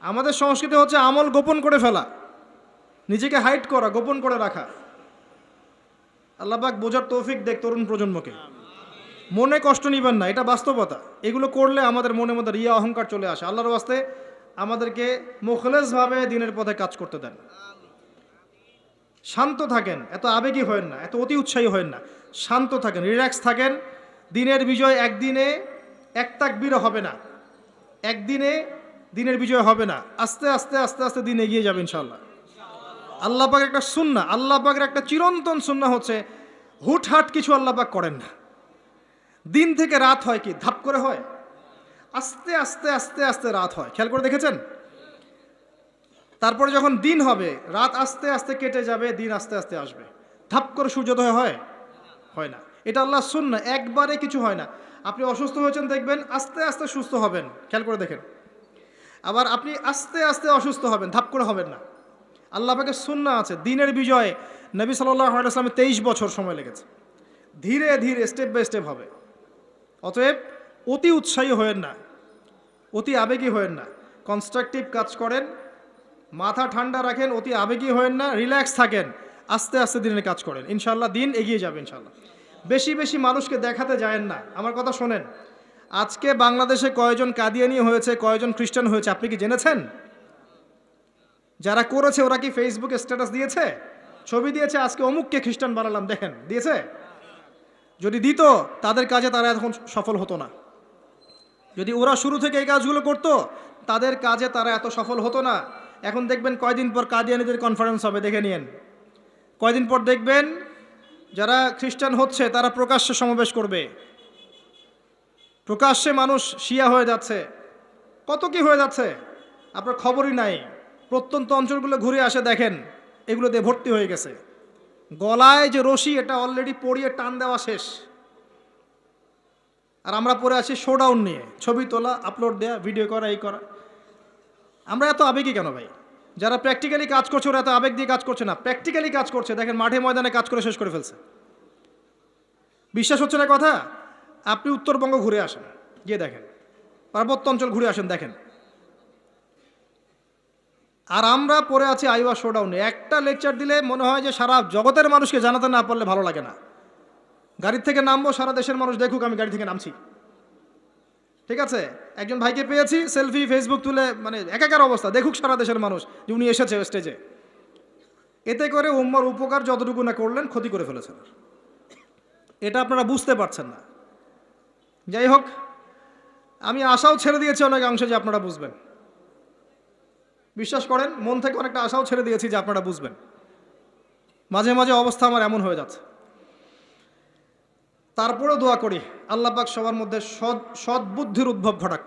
আমাদের সংস্কৃতি হচ্ছে আমল গোপন করে ফেলা, নিজেকে হাইড করা, গোপন করে রাখা। আল্লাহ পাক বোঝার তৌফিক দেখ তরুণ প্রজন্মকে। মনে কষ্ট নিবেন না, এটা বাস্তবতা। এগুলো করলে আমাদের মনের মধ্যে রিয়া অহংকার চলে আসে। আল্লাহর ওয়াস্তে আমাদেরকে মুখলেসভাবে দিনের পথে কাজ করতে দেন। শান্ত থাকেন, এত আবেগী হয়েন না, এত অতি উৎসাহী হয়েন না, শান্ত থাকেন, রিল্যাক্স থাকেন। দিনের বিজয় একদিনে এক তাকবীরে হবে না, একদিনে দিনের বিজয় হবে না। আস্তে আস্তে আস্তে আস্তে দিন এগিয়ে যাবে ইনশাআল্লাহ। আল্লাহ পাকের একটা সুন্নাহ, আল্লাহ পাকের একটা চিরন্তন সুন্নাহ হচ্ছে হুটহাট কিছু আল্লাহ পাক করেন না। দিন থেকে রাত হয় কি ধাপ করে হয়? আস্তে আস্তে আস্তে আস্তে রাত হয়। খেয়াল করে দেখেছেন? তারপরে যখন দিন হবে, রাত আস্তে আস্তে কেটে যাবে, দিন আস্তে আস্তে আসবে। ধাপ করে সূর্যোদয় হয়? হয় না। এটা আল্লাহ সুন্নাহ, একবারে কিছু হয় না। আপনি অসুস্থ হয়েছেন, দেখবেন আস্তে আস্তে সুস্থ হবেন। খেয়াল করে দেখেন। আবার আপনি আস্তে আস্তে অসুস্থ হবেন, ধাপ করে হবেন না। আল্লাহ পাকের সুন্নাহ আছে। দিনের বিজয় নবী সাল্লাল্লাহু আলাইহি ওয়াসাল্লামের 23 বছর সময় লেগেছে। ধীরে ধীরে স্টেপ বাই স্টেপ হবে। অতএব অতি উৎসাহী হয়েন না, অতি আবেগী হয়েন না, কনস্ট্রাকটিভ কাজ করেন, মাথা ঠান্ডা রাখেন, অতি আবেগী হয়েন না, রিল্যাক্স থাকেন, আস্তে আস্তে দিনের কাজ করেন। ইনশাআল্লাহ দিন এগিয়ে যাবে ইনশাআল্লাহ। বেশি বেশি মানুষকে দেখাতে যায়েন না। আমার কথা শোনেন, আজকে বাংলাদেশে কয়জন কাদিয়ানি হয়েছে, কয়জন খ্রিস্টান হয়েছে আপনি কি জেনেছেন? যারা করেছে ওরা কি ফেসবুকে স্ট্যাটাস দিয়েছে, ছবি দিয়েছে, আজকে অমুককে খ্রিস্টান বানালাম, দেখেন দিয়েছে? যদি দিত তাদের কাজে তারা এখন সফল হতো না। যদি ওরা শুরু থেকে এই কাজগুলো করতো তাদের কাজে তারা এত সফল হতো না। এখন দেখবেন কয়দিন পর কাদিয়ানীদের কনফারেন্স হবে, দেখে নিয়েন। কয়দিন পর দেখবেন যারা খ্রিস্টান হচ্ছে তারা প্রকাশ্যে সমাবেশ করবে, প্রকাশ্যে মানুষ শিয়া হয়ে যাচ্ছে, কত কি হয়ে যাচ্ছে আপনার খবরই নাই। প্রত্যন্ত অঞ্চলগুলো ঘুরে আসে, দেখেন এগুলো দিয়ে ভর্তি হয়ে গেছে। গলায় যে রশি এটা অলরেডি পরিয়ে টান দেওয়া শেষ, আর আমরা পরে আছি শোডাউন নিয়ে, ছবি তোলা, আপলোড দেয়া, ভিডিও করা, এই করা। আমরা এত আবেগী কেন ভাই? যারা প্র্যাকটিক্যালি কাজ করছে ওরা এত আবেগ দিয়ে কাজ করছে না, প্র্যাকটিক্যালি কাজ করছে। দেখেন মাঠে ময়দানে কাজ করে শেষ করে ফেলছে। বিশ্বাস হচ্ছে না কথা? আপনি উত্তরবঙ্গ ঘুরে আসেন, গিয়ে দেখেন, পার্বত্য অঞ্চল ঘুরে আসেন, দেখেন। আর আমরা পড়ে আছি আইওয়া শোডাউনে। একটা লেকচার দিলে মনে হয় যে সারা জগতের মানুষকে জানাতে না পারলে ভালো লাগে না। গাড়ির থেকে নামবো, সারা দেশের মানুষ দেখুক আমি গাড়ি থেকে নামছি, ঠিক আছে? একজন ভাইকে পেয়েছি, সেলফি ফেসবুক তুলে, মানে একাকার অবস্থা, দেখুক সারা দেশের মানুষ যে উনি এসেছে স্টেজে। এতে করে উম্মার উপকার যতটুকু না করলেন, ক্ষতি করে ফেলেছেন। এটা আপনারা বুঝতে পারছেন না। যাই হোক, আমি আশাও ছেড়ে দিয়েছি অনেক অংশে যে আপনারা বুঝবেন। বিশ্বাস করেন, মন থেকে অনেকটা আশাও ছেড়ে দিয়েছি যে আপনারা বুঝবেন। মাঝে মাঝে অবস্থা আমার এমন হয়ে যাচ্ছে। তারপরেও দোয়া করি আল্লাহ পাক সবার মধ্যে সদ্বুদ্ধির উদ্ভব ঘটাক,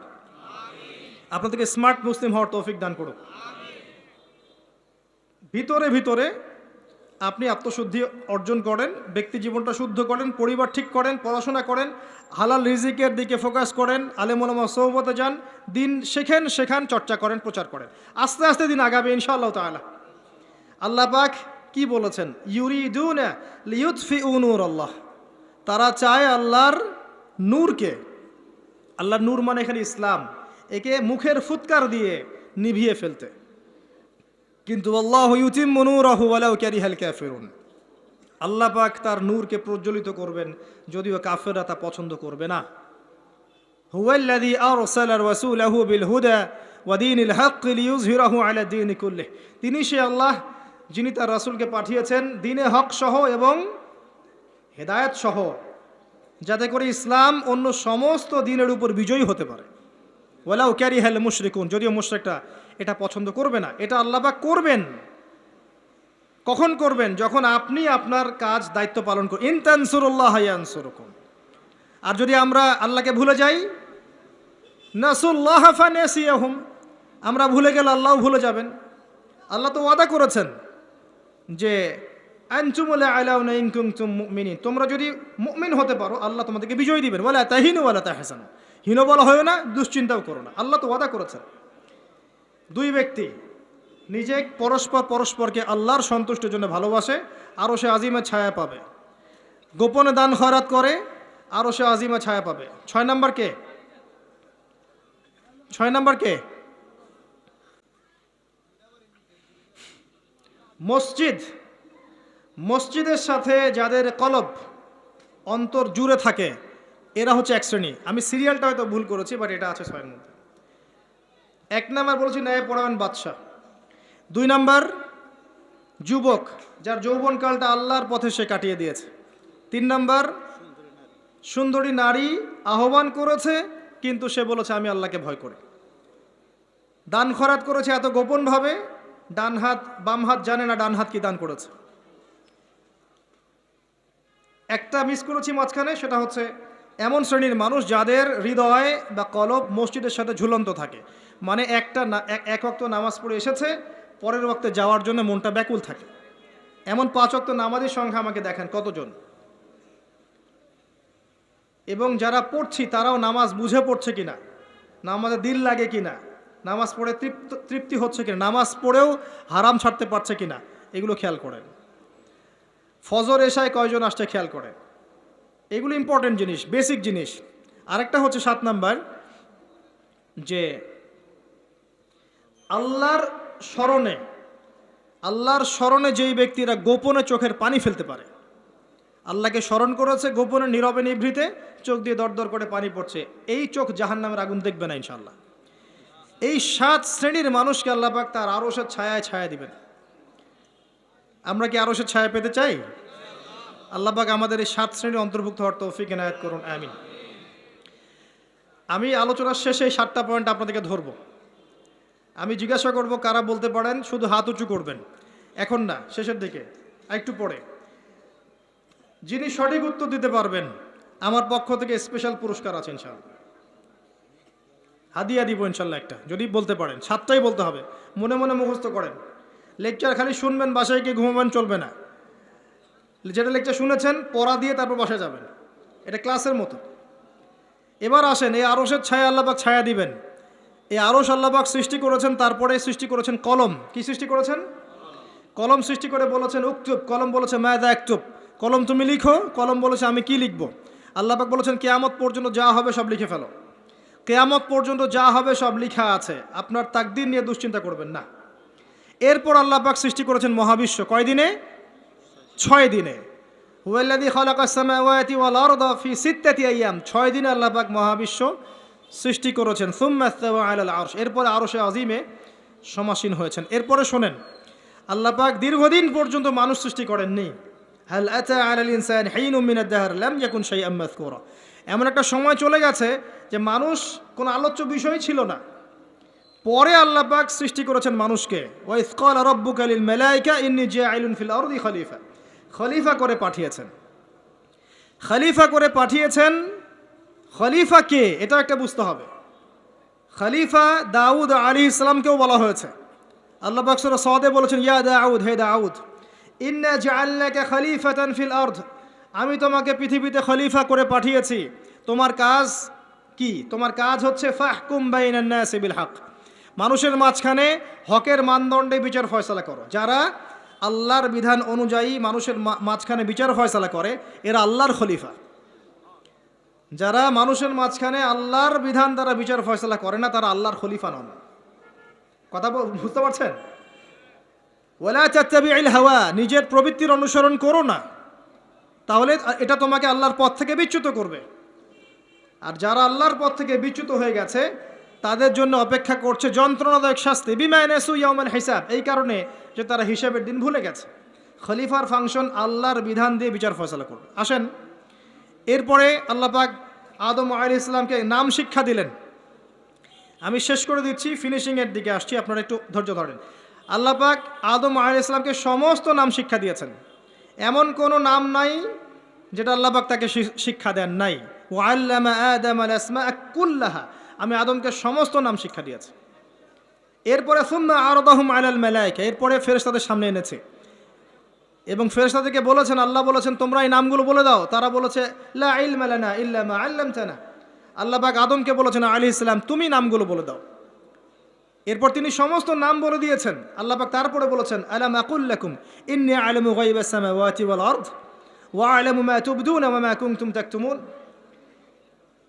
আপনাদেরকে স্মার্ট মুসলিম হওয়ার তৌফিক দান করুক। ভিতরে ভিতরে আপনি আত্মশুদ্ধি অর্জন করেন, ব্যক্তি জীবনটা শুদ্ধ করেন, পরিবার ঠিক করেন, পড়াশোনা করেন, হালাল রিজিকের দিকে ফোকাস করেন, আলেম ওলামা সোহবতে যান, দিন শেখেন, শেখান, চর্চা করেন, প্রচার করেন। আস্তে আস্তে দিন আগাবে ইনশাআল্লাহ তাআলা। আল্লাহ পাক কি বলেছেন? ইউরিদুনা লিইউতফিউ নূরাল্লাহ, তারা চায় আল্লাহর নূরকে। আল্লাহর নূর মানে এখানে ইসলাম, একে মুখের ফুৎকার দিয়ে নিভিয়ে ফেলতে। কিন্তু আল্লাহু ইউতিম্মু নূরাহু ওয়ালাউ কারিহাল কাফিরুন, আল্লাহ পাক তার নূরকে প্রজ্বলিত করবেন যদিও কাফেররা তা পছন্দ করবে না। হুয়াল্লাযী আরসালা রাসূলাহু বিল হুদা ওয়া দীনিল হক লিইয়ুযহিরাহু আলা দীনি কুল্লিহি, তিনি সে আল্লাহ যিনি তার রাসূলকে পাঠিয়েছেন দ্বীনে হক সহ এবং হেদায়েত সহ, যাতে করে ইসলাম অন্য সমস্ত দ্বীনের উপর বিজয়ী হতে পারে। ওয়ালাউ কারিহাল মুশরিকুন, যদিও মুশরিকরা এটা পছন্দ করবে না। এটা আল্লাহ পাক করবেন। কখন করবেন? যখন আপনি আপনার কাজ দায়িত্ব পালন করুন। ইন তানসুরুল্লাহ ইয়ানসুরকুম। আর যদি আমরা আল্লাহকে ভুলে যাই, নাসুল্লাহ ফানাসিয়াহুম, আমরা ভুলে গেলে আল্লাহও ভুলে যাবেন। আল্লাহ তো ওয়াদা করেছেন যে আনতুমুল আলাউনা ইন কুনতুম মুমিনিন, তোমরা যদি মুমিন হতে পারো আল্লাহ তোমাদেরকে বিজয় দিবেন। ওয়ালা তাহিনু ওয়ালা তাহসানু, হীন বলা হয় না, দুশ্চিন্তাও করো না। আল্লাহ তো ওয়াদা করেছেন। দুই ব্যক্তি নিজে পরস্পরকে আল্লাহর সন্তুষ্টির জন্য ভালোবাসে, আরও সে আজিমে ছায়া পাবে। গোপনে দান খয়রাত করে, আরও সে আজিমে ছায়া পাবে। 6 নম্বর কে? মসজিদ, মসজিদের সাথে যাদের কলব অন্তর জুড়ে থাকে এরা হচ্ছে এক শ্রেণী। আমি সিরিয়ালটা হয়তো ভুল করেছি, বাট এটা আছে ছয়ের মধ্যে। 1 নাম্বার বলেছি ন্যায় পরায়ণ বাদশা। 2 নাম্বার যুবক, যার যৌবনকালটা আল্লাহর পথে সে কাটিয়ে দিয়েছে। 3 নাম্বার সুন্দরী নারী, আহ্বান করেছে কিন্তু সে বলেছে আমি আল্লাহকে ভয় করি। দান খরাত করেছে এত গোপনভাবে, ডান হাত বাম হাত জানে না ডান হাত কি দান করেছে। একটা মিস করেছি মাঝখানে, সেটা হচ্ছে এমন শ্রেণীর মানুষ যাদের হৃদয় বা কলব মসজিদের সাথে ঝুলন্ত থাকে, মানে এক ওয়াক্ত নামাজ পড়ে এসেছে, পরের ওয়াক্তে যাওয়ার জন্য মনটা ব্যাকুল থাকে। এমন 5 ওয়াক্ত নামাজের সংখ্যা আমাকে দেখান কতজন। এবং যারা পড়ছি তারাও নামাজ বুঝে পড়ছে কিনা, নামাজে দিল লাগে কিনা, নামাজ পড়ে তৃপ্তি হচ্ছে কিনা, নামাজ পড়েও হারাম ছাড়তে পারছে কিনা, এগুলো খেয়াল করেন। ফজর এশায় কয়জন আসছে খেয়াল করেন। এগুলো ইম্পর্টেন্ট জিনিস, বেসিক জিনিস। আরেকটা হচ্ছে 7 নাম্বার, যে আল্লাহর স্মরণে যেই ব্যক্তিরা গোপনে চোখের পানি ফেলতে পারে, আল্লাহকে স্মরণ করেছে গোপনে নীরবে নিভৃতে, চোখ দিয়ে দরদর করে পানি পড়ছে, এই চোখ জাহান্নামের আগুন দেখবে না ইনশাআল্লাহ। এই 7 শ্রেণীর মানুষকে আল্লাহ পাক তার আরশের ছায়ায় ছায়া দিবেন। আমরা কি আরশের ছায়া পেতে চাই? আল্লাহ পাক আমাদের এই 7 শ্রেণীর অন্তর্ভুক্ত হওয়ার তৌফিক এনায়েত করুন, আমিন। আমি আলোচনার শেষে এই 7টা পয়েন্ট আপনাদেরকে ধরব। আমি জিজ্ঞাসা করব কারা বলতে পারেন, শুধু হাত উঁচু করবেন, এখন না, শেষের দিকে একটু পরে। যিনি সঠিক উত্তর দিতে পারবেন আমার পক্ষ থেকে স্পেশাল পুরস্কার আছে ইনশাআল্লাহ, হাদিয়া দিব ইনশাআল্লাহ একটা, যদি বলতে পারেন। 7টাই বলতে হবে, মনে মনে মুখস্থ করেন। লেকচার খালি শুনবেন, বাসায় গিয়ে ঘুমাবেন চলবে না। যেটা লেকচার শুনেছেন পড়া দিয়ে তারপর বাসায় যাবেন, এটা ক্লাসের মতো। এবার আসেন, এই আরশের ছায়া আল্লাহ পাক ছায়া দিবেন। এই আরশ আল্লাহ পাক সৃষ্টি করেছেন, তারপরে সৃষ্টি করেছেন কলম। কি সৃষ্টি করেছেন? কলম সৃষ্টি করে বলেছেন উক্তুব, কলম বলেছে মাযা আকতুব, কলম তুমি লিখো। কলম বলেছে আমি কি লিখবো। আল্লাহ পাক বলেছেন কিয়ামত পর্যন্ত যা হবে সব লিখে ফেলো। কিয়ামত পর্যন্ত যা হবে সব লিখা আছে, আপনার তাকদীর নিয়ে দুশ্চিন্তা করবেন না। এরপর আল্লাহ পাক সৃষ্টি করেছেন মহাবিশ্ব, কয় দিনে? 6 দিনে। হুয়াল্লাযী খালাকাস সামাওয়াতি ওয়াল আরদা ফি 6 আইয়াম, 6 দিনে আল্লাহ পাক মহাবিশ্ব সৃষ্টি করেছেন। সুম্মা ইসতাওয়া আলাল আরশ, এরপরে আরশে আজিমে সমাসীন হয়েছেন। এরপরে শোনেন, আল্লাহ পাক দীর্ঘদিন পর্যন্ত মানুষ সৃষ্টি করেননি। হাল আতা আলাল ইনসান হিনুম মিনাদ দাহর লাম ইয়াকুন শাইআম মাযকুরা, এমন একটা সময় চলে গেছে যে মানুষ কোনো আলোচ্য বিষয় ছিল না। পরে আল্লাহ পাক সৃষ্টি করেছেন মানুষকে। ওয়া ইয ক্বালা রাব্বুকা লিল মালায়েকা ইন্নী জাইলুন ফিল আরদি খলিফা, খলিফা করে পাঠিয়েছেন। খলিফা করে পাঠিয়েছেন, খলিফা কে এটা একটা বুঝতে হবে। খলিফা দাউদ আলাইহিস সালামকেও বলা হয়েছে। আল্লাহ পাক সূরা সাদে বলেছেন ইয়া দাউদ, হে দাউদ, ইন্না জাআলনাকা খলিফাতান ফিল আরদ, আমি তোমাকে পৃথিবীতে খলিফা করে পাঠিয়েছি। তোমার কাজ কি? তোমার কাজ হচ্ছে ফাহকুম বাইনান নাসি বিল হক, মানুষের মাঝখানে হকের মানদণ্ডে বিচার ফয়সালা করো। যারা আল্লাহর বিধান অনুযায়ী মানুষের মাঝখানে বিচার ফয়সালা করে এরা আল্লাহর খলিফা। যারা মানুষের মাঝখানে আল্লাহর বিধান দ্বারা বিচার ফয়সালা করে না তারা আল্লাহর খলিফা নন। কথা বুঝতে পারছেন? ওয়ালা তাত্তাবিউল হাওয়া, নিজের প্রবৃত্তির অনুসরণ করো না, তাহলে এটা তোমাকে আল্লাহর পথ থেকে বিচ্যুত করবে। আর যারা আল্লাহর পথ থেকে বিচ্যুত হয়ে গেছে তাদের জন্য অপেক্ষা করছে যন্ত্রণাদায়ক শাস্তি। বিমা নাসু ইয়াউমাল হিসাব, এই কারণে যে তারা হিসাবের দিন ভুলে গেছে। খলিফার ফাংশন আল্লাহর বিধান দিয়ে বিচার ফয়সালা করবে। আসেন, এরপরে আল্লাহ পাক আদম আলাইহিস সালামকে নাম শিক্ষা দিলেন। আমি শেষ করে দিচ্ছি, ফিনিশিংয়ের দিকে আসছি, আপনারা একটু ধৈর্য ধরেন। আল্লাহ পাক আদম আলাইহিস সালামকে সমস্ত নাম শিক্ষা দিয়েছেন, এমন কোনো নাম নাই যেটা আল্লাহ পাক তাকে শিক্ষা দেন নাই। ওয়া আল্লামা আদামাল আসমাআ কুল্লাহা, আমি আদমকে সমস্ত নাম শিক্ষা দিয়েছি। এরপরে সুম্মা আরদাহুম আলাল মালায়েকা, এরপরে ফেরেশতাদের সামনে এনেছে এবং ফেরেশতাদেরকে বলেছেন, আল্লাহ বলেছেন তোমরা এই নামগুলো বলে দাও। তারা বলেছে লা ইলমা লানা ইল্লা মা আল্লামতানা, আল্লাহ পাক আদমকে বলেছেন আলাইহিস সালাম তুমি নামগুলো বলে দাও। এরপর তিনি সমস্ত নাম বলে দিয়েছেন। আল্লাহ পাক তারপরে বলেছেন আলাম আকুল লাকুম ইন্নী আ'লামু গায়বাস সামাওয়াতি ওয়াল আরদ ওয়া আ'লামু মা তুবদুনা ওয়া মা কুনতুম তাকতুমুন।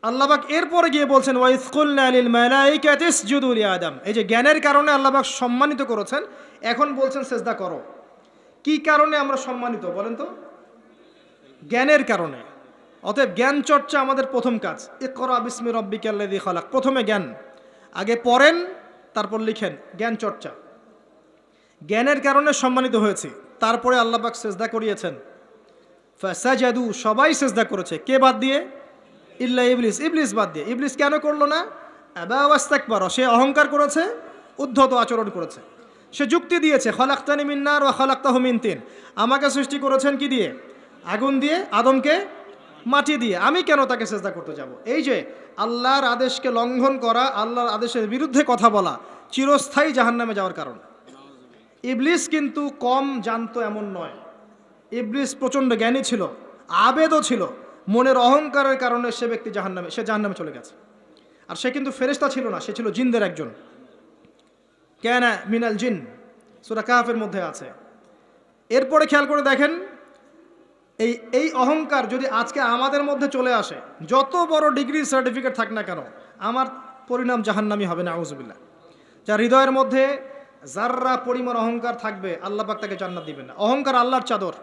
আল্লাহ পাক এরপরে গিয়ে বলছেন ওয়া ইয কুলনা লিল মালাইকাতি ইসজুদু লি আদম, এই যে জ্ঞানের কারণে আল্লাহ পাক সম্মানিত করেছেন, এখন বলছেন সেজদা করো। কি কারণে আমরা সম্মানিত বলেন তো? জ্ঞানের কারণে। অতএব জ্ঞান চর্চা আমাদের প্রথম কাজ। ইকরা বিসমি রাব্বিকাল্লাযী খালাক, প্রথমে জ্ঞান। আগে পড়েন, তারপর লিখেন, জ্ঞান চর্চা। জ্ঞানের কারণে সম্মানিত হয়েছি। তারপরে আল্লাহ পাক সিজদা করিয়েছেন, ফাসাজাদু, সবাই সিজদা করেছে। কে বাদ দিয়ে? ইল্লা ইবলিস, ইবলিস বাদ দিয়ে। ইবলিস কেন করলো না? আবা ওয়াস্তাকবার, সে অহংকার করেছে, উদ্ধত আচরণ করেছে। সে যুক্তি দিয়েছে, খালাকতানি মিন নার ওয়া খালাকতাহু মিন তিন, আমাকে সৃষ্টি করেছেন কি দিয়ে? আগুন দিয়ে, আদমকে মাটি দিয়ে, আমি কেন তাকে সিজদা করতে যাব? এই যে আল্লাহর আদেশকে লঙ্ঘন করা, আল্লাহর আদেশের বিরুদ্ধে কথা বলা চিরস্থায়ী জাহান্নামে যাওয়ার কারণ। ইবলিস কিন্তু কম জানতো এমন নয়। ইবলিস প্রচণ্ড জ্ঞানী ছিল, আবেদও ছিল। মনের অহংকারের কারণে সে ব্যক্তি জাহান্নামে চলে গেছে। আর সে কিন্তু ফেরেশতা ছিল না, সে ছিল জিনদের একজন। কানা মিনাল জিন, সূরা কাহফের মধ্যে আছে। এরপরে খেয়াল করে দেখেন, এই অহংকার যদি আজকে আমাদের মধ্যে চলে আসে, যত বড় ডিগ্রি সার্টিফিকেট থাক না কেন, আমার পরিণাম জাহান্নামী হবে না, আউযুবিল্লাহ। যার হৃদয়ের মধ্যে যাররা পরিমাণ অহংকার থাকবে, আল্লাহ পাক তাকে জান্নাত দিবেন না। অহংকার আল্লাহর চাদর।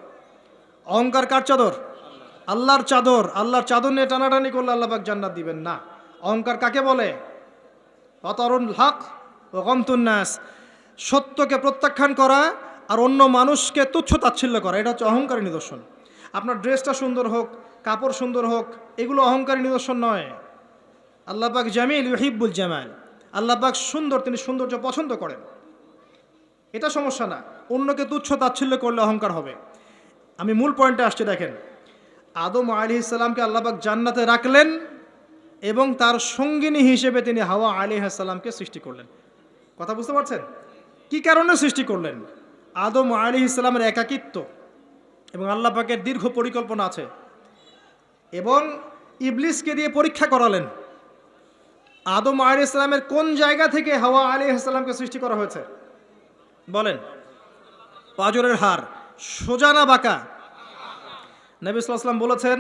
অহংকার কার চাদর? আল্লাহর চাদর। আল্লাহর চাদর নিয়ে টানাটানি করলে আল্লাহ পাক জান্নাত দিবেন না। অহংকার কাকে বলে? বাতারুল হক ওয়া গামতুন নাস, সত্যকে প্রত্যাখ্যান করা আর অন্য মানুষকে তুচ্ছ তাচ্ছিল্য করা, এটা হচ্ছে অহংকারের নিদর্শন। আপনার ড্রেসটা সুন্দর হোক, কাপড় সুন্দর হোক, এগুলো অহংকারের নিদর্শন নয়। আল্লাহ পাক জামিল ইউহিব্বুল জামাল, আল্লাহ পাক সুন্দর, তিনি সৌন্দর্য পছন্দ করেন, এটা সমস্যা না। অন্যকে তুচ্ছ তাচ্ছিল্য করলে অহংকার হবে। আমি মূল পয়েন্টে আসছি, দেখেন। আদম আলাইহিস সালামকে আল্লাহ পাক জান্নাতে রাখলেন এবং তার সঙ্গিনী হিসেবে তিনি হাওয়া আলাইহিস সালামকে সৃষ্টি করলেন। কথা বুঝতে পারছেন? কি কারণে সৃষ্টি করলেন? আদম আলাইহিস সালামের একাকিত্ব এবং আল্লাহ পাকের দীর্ঘ পরিকল্পনা আছে। এবং ইবলিসকে দিয়ে পরীক্ষা করালেন, আদম আলাইহিস সালামের কোন জায়গা থেকে হাওয়া আলাইহিস সালামকে সৃষ্টি করা হয়েছে বলেন? পাঁজরের হাড়, সোজা না বাঁকা? নবী সাল্লাল্লাহু আলাইহি ওয়াসাল্লাম বলেছেন,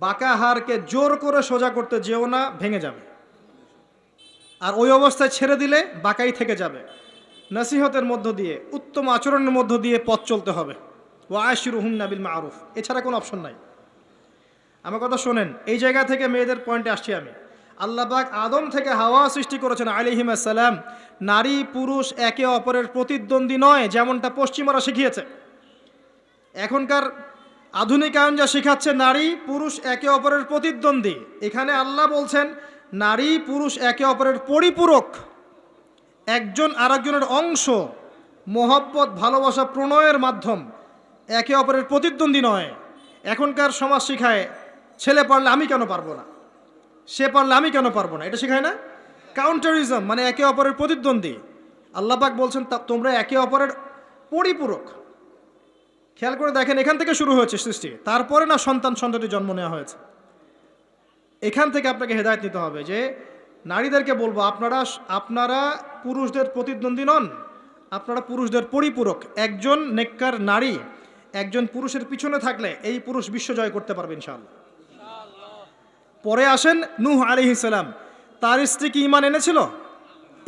বাঁকা হাড়কে জোর করে সোজা করতে যেও না, ভেঙে যাবে। আর ওই অবস্থায় ছেড়ে দিলে বাঁকাই থেকে যাবে। নসিহতের মধ্য দিয়ে, উত্তম আচরণের মধ্য দিয়ে পথ চলতে হবে। ওয়া আশিরুহুন্না বিল মারুফ, এছাড়া কোনো অপশন নাই। আমার কথা শোনেন, এই জায়গা থেকে মেয়েদের পয়েন্টে আসছি আমি। আল্লাহ পাক আদম থেকে হাওয়া সৃষ্টি করেছেন আলাইহিস সালাম। নারী পুরুষ একে অপরের প্রতিদ্বন্দ্বী নয়, যেমনটা পশ্চিমারা শিখিয়েছে। এখনকার আধুনিকায়ন যা শেখাচ্ছে, নারী পুরুষ একে অপরের প্রতিদ্বন্দ্বী। এখানে আল্লাহ বলছেন নারী পুরুষ একে অপরের পরিপূরক, একজন আরেকজনের অংশ, মোহব্বত, ভালোবাসা, প্রণয়ের মাধ্যম, একে অপরের প্রতিদ্বন্দ্বী নয়। এখনকার সমাজ শিখায় ছেলে পারলে আমি কেন পারবো না, সে পারলে আমি কেন পারবো না, এটা শেখায় না? কাউন্টারিজম, মানে একে অপরের প্রতিদ্বন্দ্বী। আল্লাহ পাক বলছেন তোমরা একে অপরের পরিপূরক। খেয়াল করে দেখেন, এখান থেকে শুরু হয়েছে সৃষ্টি, তারপরে না সন্তানটি জন্ম নেওয়া হয়েছে। এখান থেকে আপনাকে হেদায়েত নিতে হবে যে নারীদেরকে বলবো, আপনারা পুরুষদের প্রতিদ্বন্দ্বী নন, আপনারা পুরুষদের পরিপূরক। একজন নেককার নারী একজন পুরুষের পিছনে থাকলে এই পুরুষ বিশ্ব জয় করতে পারবে ইনশাআল্লাহ। পরে আসেন নূহ আলাইহিস সালাম, তার স্ত্রী কি ঈমান এনেছিল?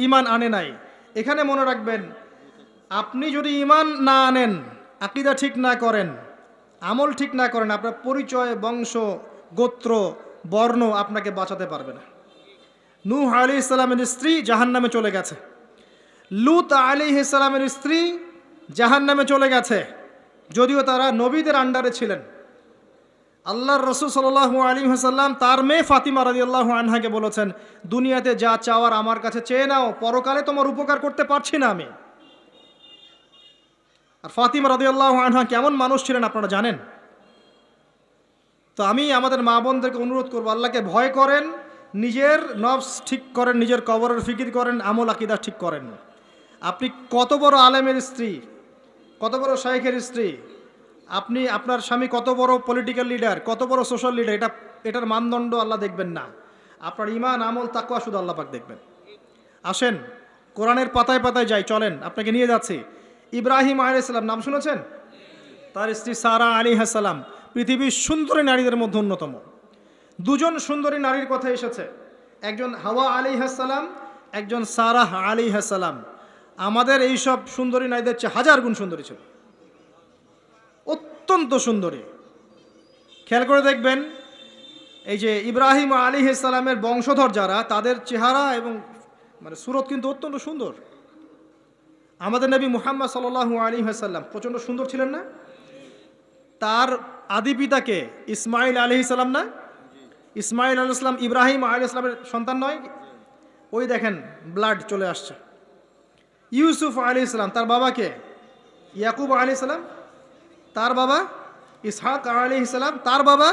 ঈমান আনে নাই। এখানে মনে রাখবেন, আপনি যদি ঈমান না আনেন, আকীদা ঠিক না করেন, আমল ঠিক না করেন, আপনার পরিচয়, বংশ, গোত্র, বর্ণ আপনাকে বাঁচাতে পারবে না। নূহ আলাইহিস সালামের স্ত্রী জাহান্নামে চলে গেছে, লূত আলাইহিস সালামের স্ত্রী জাহান্নামে চলে গেছে, যদিও তারা নবীদের আন্ডারে ছিলেন। আল্লাহর রাসূল সাল্লাল্লাহু আলাইহি ওয়াসাল্লাম তার মেয়ে ফাতিমা রাদিয়াল্লাহু আনহাকে বলেছেন, দুনিয়াতে যা চাওয়ার আমার কাছে চেয়ে নাও, পরকালে তোমার উপকার করতে পারছি না আমি। আর ফাতিমা রাদিয়াল্লাহু আনহা কেমন মানুষ ছিলেন আপনারা জানেন তো। আমি আমাদের মা বোনদেরকে অনুরোধ করবো, আল্লাহকে ভয় করেন, নিজের নফস ঠিক করেন, নিজের কবরের ফিকির করেন, আমল আকীদা ঠিক করেন। আপনি কত বড় আলেমের স্ত্রী, কত বড় শাইখের স্ত্রী, আপনার স্বামী কত বড় পলিটিক্যাল লিডার, কত বড় সোশ্যাল লিডার, এটার মানদণ্ড আল্লাহ দেখবেন না। আপনার ঈমান, আমল, তাকওয়া শুধু আল্লাহ পাক দেখবেন। আসেন কোরআনের পাতায় পাতায় যাই, চলেন, আপনাকে নিয়ে যাচ্ছি। ইব্রাহিম আলাইহিস সালাম নাম শুনেছেন? তার স্ত্রী সারা আলাইহিস সালাম পৃথিবীর সুন্দরী নারীদের মধ্যে অন্যতম। দুজন সুন্দরী নারীর কথা এসেছে, একজন হাওয়া আলাইহিস সালাম, একজন সারাহ আলাইহিস সালাম। আমাদের এইসব সুন্দরী নারীদের চেয়ে হাজার গুণ সুন্দরী ছিল। অত্যন্ত সুন্দরী। খেয়াল করে দেখবেন, এই যে ইব্রাহিম আলাইহিস সালামের বংশধর যারা, তাদের চেহারা এবং মানে সুরত কিন্তু অত্যন্ত সুন্দর। আমাদের নবী মুহাম্মদ সাল্লাল্লাহু আলাইহি ওয়াসাল্লাম প্রচণ্ড সুন্দর ছিলেন না? তার আদি পিতাকে ইসমাইল আলাইহিস সালাম না? ইসমাইল আলাইহিস সালাম ইব্রাহিম আলাইহিস সালামের সন্তান নয়? ওই দেখেন ব্লাড চলে আসছে। ইউসুফ আলাইহিস সালাম তার বাবাকে, ইয়াকুব আলাইহিস সালাম তার বাবা, ইসহাক আলাইহিস সালাম তার বাবা,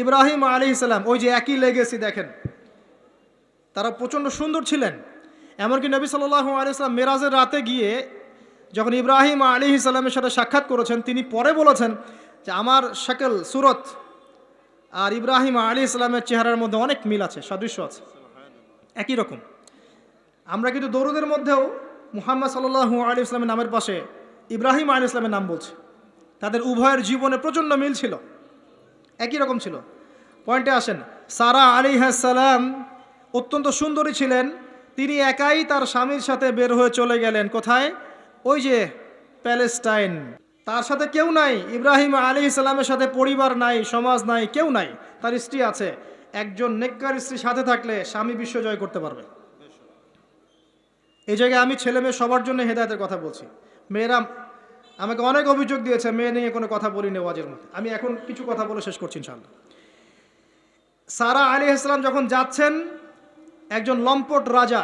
ইব্রাহিম আলাইহিস সালাম, ওই যে একই লেগেসি দেখেন। তারা প্রচণ্ড সুন্দর ছিলেন। এমনকি নবী সাল্লাল্লাহু আলাইহি ওয়াসাল্লাম মেরাজের রাতে গিয়ে যখন ইব্রাহিম আলাইহিস সালামের সাথে সাক্ষাৎ করেছেন, তিনি পরে বলেছেন যে আমার শাকল সুরত আর ইব্রাহিম আলাইহিস সালামের চেহারার মধ্যে অনেক মিল আছে, সাদৃশ্য আছে, একই রকম। আমরা কিন্তু দরুদের মধ্যেও মুহাম্মদ সাল্লাল্লাহু আলাইহি ওয়াসাল্লামের নামের পাশে ইব্রাহিম আলাইহিস সালামের নাম বলছি। তাদের উভয়ের জীবনে প্রচণ্ড মিল ছিল, একই রকম ছিল। পয়েন্টে আসেন, সারা আলাইহিস সালাম অত্যন্ত সুন্দরী ছিলেন। তিনি একাই তার স্বামীর সাথে বের হয়ে চলে গেলেন কোথায়? ওই যে প্যালেস্টাইন। তার সাথে কেউ নাই। ইব্রাহিম আলাইহিস সালামের সাথে পরিবার নাই, সমাজ নাই, কেউ নাই। তার স্ত্রী আছে। একজন নেককার স্ত্রী সাথে থাকলে স্বামী বিশ্ব জয় করতে পারবে। এই জায়গায় আমি ছেলে মেয়ে সবার জন্য হেদায়েতের কথা বলছি। মেয়েরা আমাকে অনেক অভিযোগ দিয়েছে, মেয়ে নিয়ে কোনো কথা বলিনি ওয়াজের মধ্যে। আমি এখন কিছু কথা বলে শেষ করছি ইনশাআল্লাহ। সারা আলাইহিস সালাম যখন যাচ্ছেন, একজন লম্পট রাজা,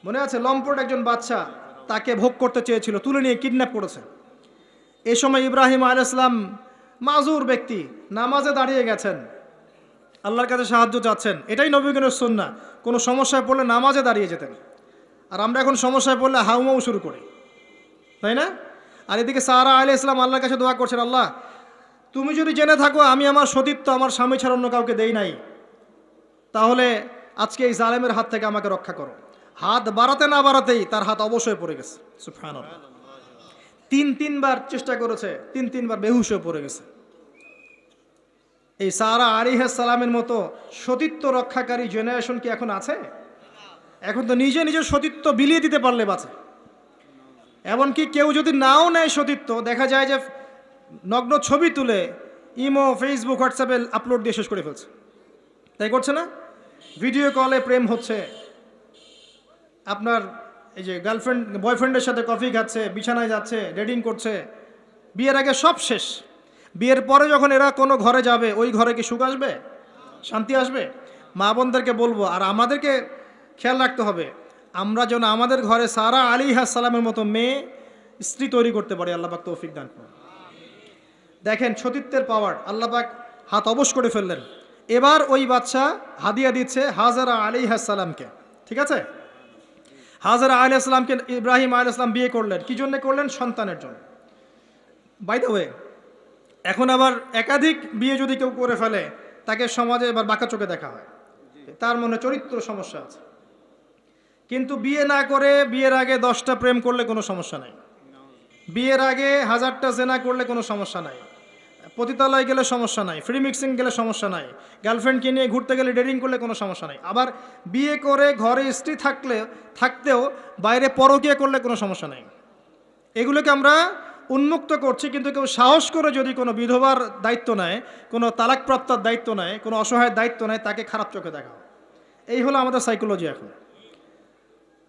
মনে আছে, লম্পট একজন বাদশা তাকে ভোগ করতে চেয়েছিল, তুলে নিয়ে কিডন্যাপ করেছে। এই সময় ইব্রাহিম আলাইহিস সালাম মাজুর ব্যক্তি, নামাজে দাঁড়িয়ে গেছেন, আল্লাহর কাছে সাহায্য চাচ্ছেন। এটাই নবীগণের সুন্নাহ। কোনো সমস্যায় পড়লে নামাজে দাঁড়িয়ে যেতেন। আর আমরা এখন সমস্যায় পড়লে হাউমাউ শুরু করি, তাই না? আর এদিকে সারা আলাইহিস সালাম আল্লাহর কাছে দোয়া করছেন, আল্লাহ তুমি যদি জেনে থাকো আমি আমার সতীত্ব আমার স্বামী ছাড়া অন্য কাউকে দেই নাই, তাহলে আজকে এই জালেমের হাত থেকে আমাকে রক্ষা করো। হাত বাড়াতে না বাড়াতেই তার হাত অবশ্যই পড়ে গেছে। সুবহানাল্লাহ। তিনবার চেষ্টা করেছে, তিনবার বেহুশ হয়ে পড়ে গেছে। এই সারা আলাইহিস সালামের মতো সতীত্ব রক্ষাকারী জেনারেশন কি এখন আছে? এখন তো নিজে নিজের সতীত্ব বিলিয়ে দিতে পারলে বাঁচে। এমনকি কেউ যদি নাও নেয় সতীত্ব, দেখা যায় যে নগ্ন ছবি তুলে ইমো, ফেসবুক, হোয়াটসঅ্যাপে আপলোড দিয়ে শেষ করে ফেলছে। তাই করছে না? ভিডিও কলে প্রেম হচ্ছে, আপনার এই যে গার্লফ্রেন্ড বয়ফ্রেন্ডের সাথে কফি খাচ্ছে, বিছানায় যাচ্ছে, ডেটিং করছে। বিয়ের আগে সব শেষ। বিয়ের পরে যখন এরা কোনো ঘরে যাবে, ওই ঘরে কি সুখ আসবে? শান্তি আসবে? মা বোনদেরকে বলবো, আর আমাদেরকে খেয়াল রাখতে হবে, আমরা যেন আমাদের ঘরে সারা আলাইহিস সালামের মতো মেয়ে স্ত্রী তৈরি করতে পারি। আল্লাহ পাক তৌফিক দান করুন। দেখেন সতীত্বের পাওয়ার, আল্লাহ পাক হাত অবশ করে ফেললেন। এবার ওই বাদশা হাদিয়া দিচ্ছে হাজারা আলাইহিস সালামকে। ঠিক আছে, হাজারা আলাইহিস সালামকে ইব্রাহিম আলাইহিস সালাম বিয়ে করলেন। কি জন্য করলেন? সন্তানের জন্য। বাই দ্য ওয়ে, এখন আবার একাধিক বিয়ে যদি কেউ করে ফেলে, তাকে সমাজে এবার বাঁকা চোখে দেখা হয়, তার মনে চরিত্র সমস্যা আছে। কিন্তু বিয়ে না করে বিয়ের আগে 10টা প্রেম করলে কোনো সমস্যা নাই, বিয়ের আগে 1000টা জেনা করলে কোনো সমস্যা নাই, পতিতালয় গেলে সমস্যা নাই, ফ্রি মিক্সিং গেলে সমস্যা নাই, গার্লফ্রেন্ডকে নিয়ে ঘুরতে গেলে ডেটিং করলে কোনো সমস্যা নাই। আবার বিয়ে করে ঘরে স্ত্রী থাকতেও বাইরে পরকীয়া করলে কোনো সমস্যা নাই। এগুলোকে আমরা উন্মুক্ত করছি, কিন্তু কেউ সাহস করে যদি কোনো বিধবার দায়িত্ব নেয়, কোনো তালাকপ্রাপ্তার দায়িত্ব নেয়, কোনো অসহায়ের দায়িত্ব নেয়, তাকে খারাপ চোখে দেখা হয়। এই হলো আমাদের সাইকোলজি এখন।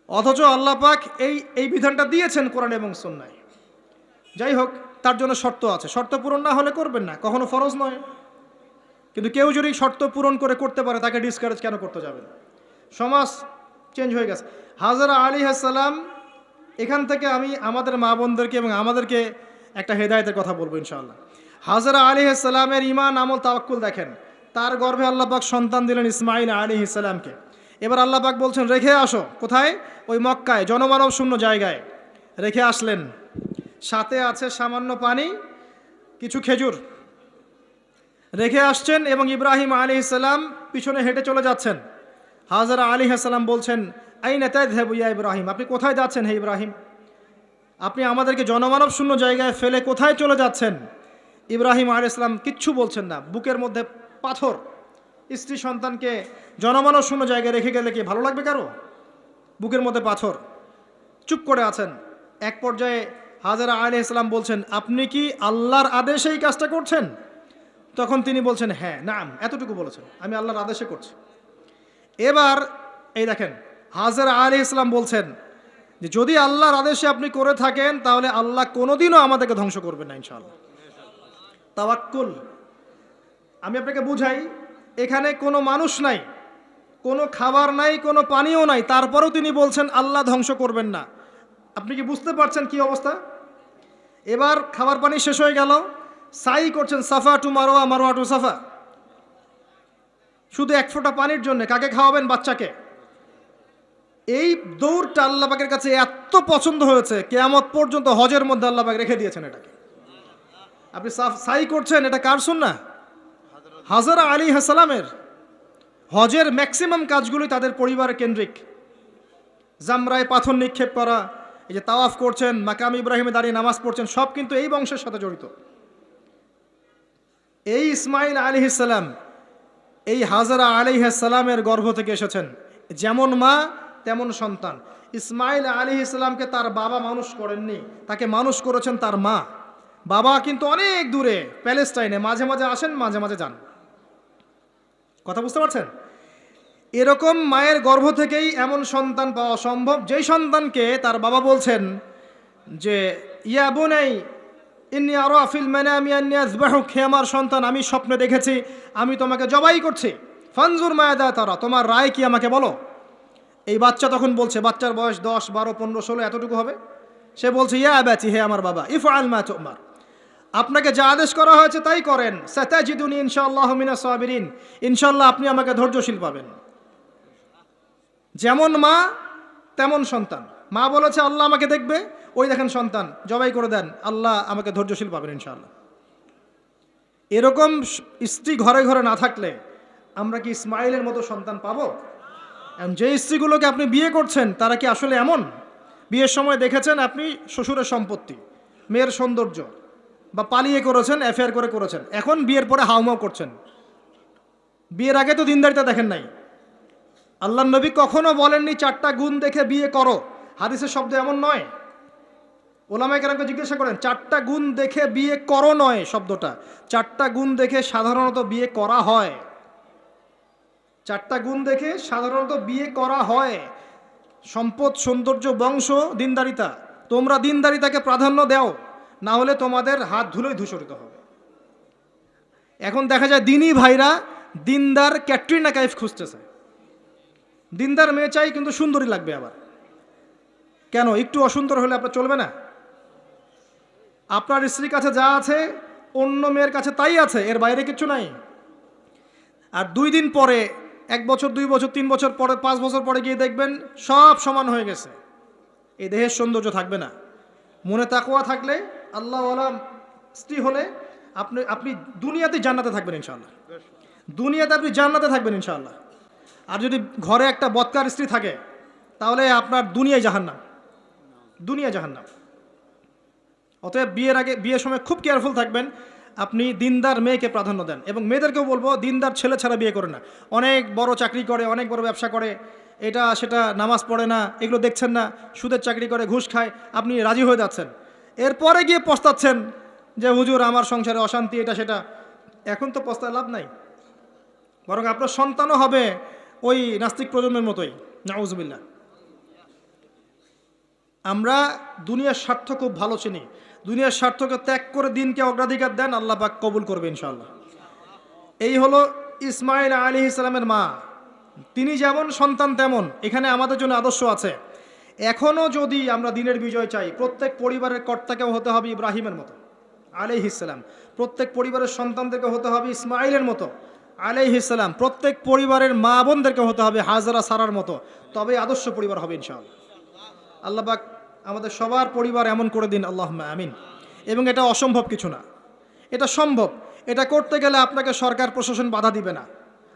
অথচ আল্লাহ পাক এই বিধানটা দিয়েছেন কোরআন এবং সুন্নাহয়। যাই হোক, তার জন্য শর্ত আছে, শর্ত পূরণ না হলে করবেন না, কখনো ফরজ নয়। কিন্তু কেউ যদি শর্ত পূরণ করে করতে পারে, তাকে ডিসকারেজ কেন করতে যাবেন? সমাজ চেঞ্জ হয়ে গেছে। হাজারা আলাইহিস সালাম, এখান থেকে আমি আমাদের মা বোনদেরকে এবং আমাদেরকে একটা হেদায়েতের কথা বলবো ইনশাআল্লাহ। হাজারা আলাইহিস সালামের ঈমান, আমল, তাওয়াক্কুল দেখেন। তার গর্ভে আল্লাহ পাক সন্তান দিলেন ইসমাঈল আলাইহিস সালামকে। এবার আল্লাহ পাক বলছেন রেখে আসো। কোথায়? ওই মক্কায়, জনমানব শূন্য জায়গায় রেখে আসলেন। সাথে আছে সামান্য পানি, কিছু খেজুর, রেখে আসছেন। এবং ইব্রাহিম আলাইহিস সালাম পিছনে হেঁটে চলে যাচ্ছেন। হাজারা আলাইহিস সালাম বলছেন, আইনা তাযহাবু ইয়া ইব্রাহিম, আপনি কোথায় যাচ্ছেন হে ইব্রাহিম? আপনি আমাদেরকে জনমানব শূন্য জায়গায় ফেলে কোথায় চলে যাচ্ছেন? ইব্রাহিম আলাইহিস সালাম কিচ্ছু বলছেন না, বুকের মধ্যে পাথর। স্ত্রী সন্তানকে জনমানব শূন্য জায়গায় রেখে গেলে কি ভালো লাগবে কারো? বুকের মধ্যে পাথর, চুপ করে আছেন। এক পর্যায়ে হাজরা আলাইহিস সালাম বলছেন, আপনি কি আল্লাহর আদেশে এই কাজটা করছেন? তখন তিনি বলছেন, হ্যাঁ, নাম, এতটুকু বলেছেন, আমি আল্লাহর আদেশে করছি। এবার এই দেখেন, হাজরা আলাইহিস সালাম বলছেন যে যদি আল্লাহর আদেশে আপনি করে থাকেন তাহলে আল্লাহ কোনোদিনও আমাদেরকে ধ্বংস করবেন না ইনশাআল্লাহ। তাওয়াক্কুল। আমি আপনাকে বুঝাই, এখানে কোনো মানুষ নাই, কোনো খাবার নাই, কোনো পানিও নাই, তারপরেও তিনি বলছেন আল্লাহ ধ্বংস করবেন না। আপনি কি বুঝতে পারছেন কি অবস্থা? এবার খাবার পানি শেষ হয়ে গেল, সাই করছেন সাফা টু মারোয়া, মারোয়া টু সাফা, শুধু এক ফোঁটা পানির জন্য। কাকে খাওয়াবেন? বাচ্চাকে। এই দৌড়টা আল্লাহ পাকের কাছে এত পছন্দ হয়েছে, কিয়ামত পর্যন্ত হজের মধ্যে আল্লাহ পাক রেখে দিয়েছেন এটাকে। আপনি সাই করছেন, এটা কার সুন্নাহ? হাজরা আলাইহিস সালামের। হজের ম্যাক্সিমাম কাজগুলোই তাদের পরিবার কেন্দ্রিক। জামরায় পাথর নিক্ষেপ করা, এই যে তাওয়াফ করছেন, মাকাম ইব্রাহিমে দাঁড়িয়ে নামাজ পড়ছেন, সব কিন্তু এই বংশের সাথে জড়িত। এই ইসমাইল আলাইহিস সালাম এই হাজরা আলাইহিস সালামের গর্ভ থেকে এসেছেন। যেমন মা তেমন সন্তান। ইসমাইল আলাইহিস সালামকে তার বাবা মানুষ করেননি, তাকে মানুষ করেছেন তার মা। বাবা কিন্তু অনেক দূরে প্যালেস্টাইনে, মাঝে মাঝে আসেন, মাঝে মাঝে যান। কথা বুঝতে পারছেন? এরকম মায়ের গর্ভ থেকেই এমন সন্তান পাওয়া সম্ভব, যেই সন্তানকে তার বাবা বলছেন যে ইয়া বুনাই ইন্নী আরা ফিল মানামি আন্নী আযবাহুক, হে আমার সন্তান, আমি স্বপ্নে দেখেছি আমি তোমাকে জবাই করছি, ফানজুর মায়াদা তারা, তোমার রায় কি আমাকে বলো। এই বাচ্চা তখন বলছে, বাচ্চার বয়স 10, 12, 15, 16 এতটুকু হবে। সে বলছে ইয়া আবাতি, হে আমার বাবা, ইফআল মা তুমার, আপনাকে যা আদেশ করা হয়েছে তাই করেন, সাতাজিদুনি ইনশাআল্লাহু মিনাস সাবিরিন, ইনশাআল্লাহ আপনি আমাকে ধৈর্যশীল পাবেন। যেমন মা তেমন সন্তান। মা বলেছে আল্লাহ আমাকে দেখবে, ওই দেখেন সন্তান জবাই করে দেন, আল্লাহ আমাকে ধৈর্যশীল পাবেন ইনশাআল্লাহ। এরকম স্ত্রী ঘরে ঘরে না থাকলে আমরা কি ইসমাইলের মতো সন্তান পাবো? যে স্ত্রীগুলোকে আপনি বিয়ে করছেন তারা কি আসলে এমন? বিয়ের সময় দেখেছেন আপনি শ্বশুরের সম্পত্তি, মেয়ের সৌন্দর্য, বা পালিয়ে করেছেন, অ্যাফেয়ার করে করেছেন, এখন বিয়ের পরে হাউমাউ করছেন। বিয়ের আগে তো দিনদারিতা দেখেন নাই। আল্লাহ নবী কখনো বলেননি 4টা গুণ দেখে বিয়ে করো, হাদিসের শব্দ এমন নয়। ওলামায়ে কেরামকে জিজ্ঞাসা করেন, 4টা গুণ দেখে বিয়ে করো নয় শব্দটা, 4টা গুণ দেখে সাধারণত বিয়ে করা হয়। 4টা গুণ দেখে সাধারণত বিয়ে করা হয়। সম্পদ, সৌন্দর্য, বংশ, দিনদারিতা। তোমরা দিনদারিতাকে প্রাধান্য দাও, না হলে তোমাদের হাত ধুলোয় ধূসরিত হবে। এখন দেখা যায় দিনী ভাইরা দিনদার ক্যাটরিনা কাইফ খুঁজতেছে। দিনদার মেয়ে চাই কিন্তু সুন্দরী লাগবে আবার। কেন? একটু অসুন্দর হলে আপনার চলবে না? আপনার স্ত্রীর কাছে যা আছে অন্য মেয়ের কাছে তাই আছে, এর বাইরে কিছু নাই। আর 2 দিন পরে, 1 বছর, 2 বছর, 3 বছর পরে, 5 বছর পরে গিয়ে দেখবেন সব সমান হয়ে গেছে। এই দেহের সৌন্দর্য থাকবে না। মনে তাকওয়া থাকলে, আল্লাহওয়ালা স্ত্রী হলে আপনি দুনিয়াতে জান্নাতে থাকবেন ইনশাআল্লাহ। দুনিয়াতে আপনি জান্নাতে থাকবেন ইনশাআল্লাহ। আর যদি ঘরে একটা বদকার স্ত্রী থাকে তাহলে আপনার দুনিয়ায় জাহান্নাম, দুনিয়া জাহান্নাম। অতএব বিয়ের আগে, বিয়ের সময় খুব কেয়ারফুল থাকবেন। আপনি দিনদার মেয়েকে প্রাধান্য দেন, এবং মেয়েদেরকেও বলবো দিনদার ছেলে ছাড়া বিয়ে করে না। অনেক বড় চাকরি করে, অনেক বড় ব্যবসা করে, এটা সেটা, নামাজ পড়ে না, এগুলো দেখছেন না, সুদের চাকরি করে, ঘুষ খায়, আপনি রাজি হয়ে যাচ্ছেন। এরপরে গিয়ে পস্তাচ্ছেন যে হুজুর আমার সংসারে অশান্তি, এটা সেটা। এখন তো পস্তায় লাভ নাই, বরং আপনার সন্তানও হবে ওই নাস্তিক প্রজন্মের মতোই, নাউজুবিল্লাহ। আমরা দুনিয়ার স্বার্থ খুব ভালো চিনি। দুনিয়ার স্বার্থকে ত্যাগ করে দিনকে অগ্রাধিকার দেন, আল্লাহ পাক কবুল করবে ইনশাআল্লাহ। এই হলো ইসমাইল আলাইহিস সালামের মা। তিনি যেমন সন্তান তেমন এখানে আমাদের জন্য আদর্শ আছে। এখনও যদি আমরা দিনের বিজয় চাই, প্রত্যেক পরিবারের কর্তাকেও হতে হবে ইব্রাহিমের মতো আলাইহিস সালাম। প্রত্যেক পরিবারের সন্তানদেরকে হতে হবে ইসমাইলের মতো আলাইহিস সালাম। প্রত্যেক পরিবারের মা বোনদেরকে হতে হবে হাজরা সারার মতো। তবে আদর্শ পরিবার হবে ইনশাআল্লাহ। আল্লাহ পাক আমাদের সবার পরিবার এমন করে দিন, আল্লাহুম্মা আমিন। এবং এটা অসম্ভব কিছু না, এটা সম্ভব। এটা করতে গেলে আপনাকে সরকার প্রশাসন বাধা দিবে না,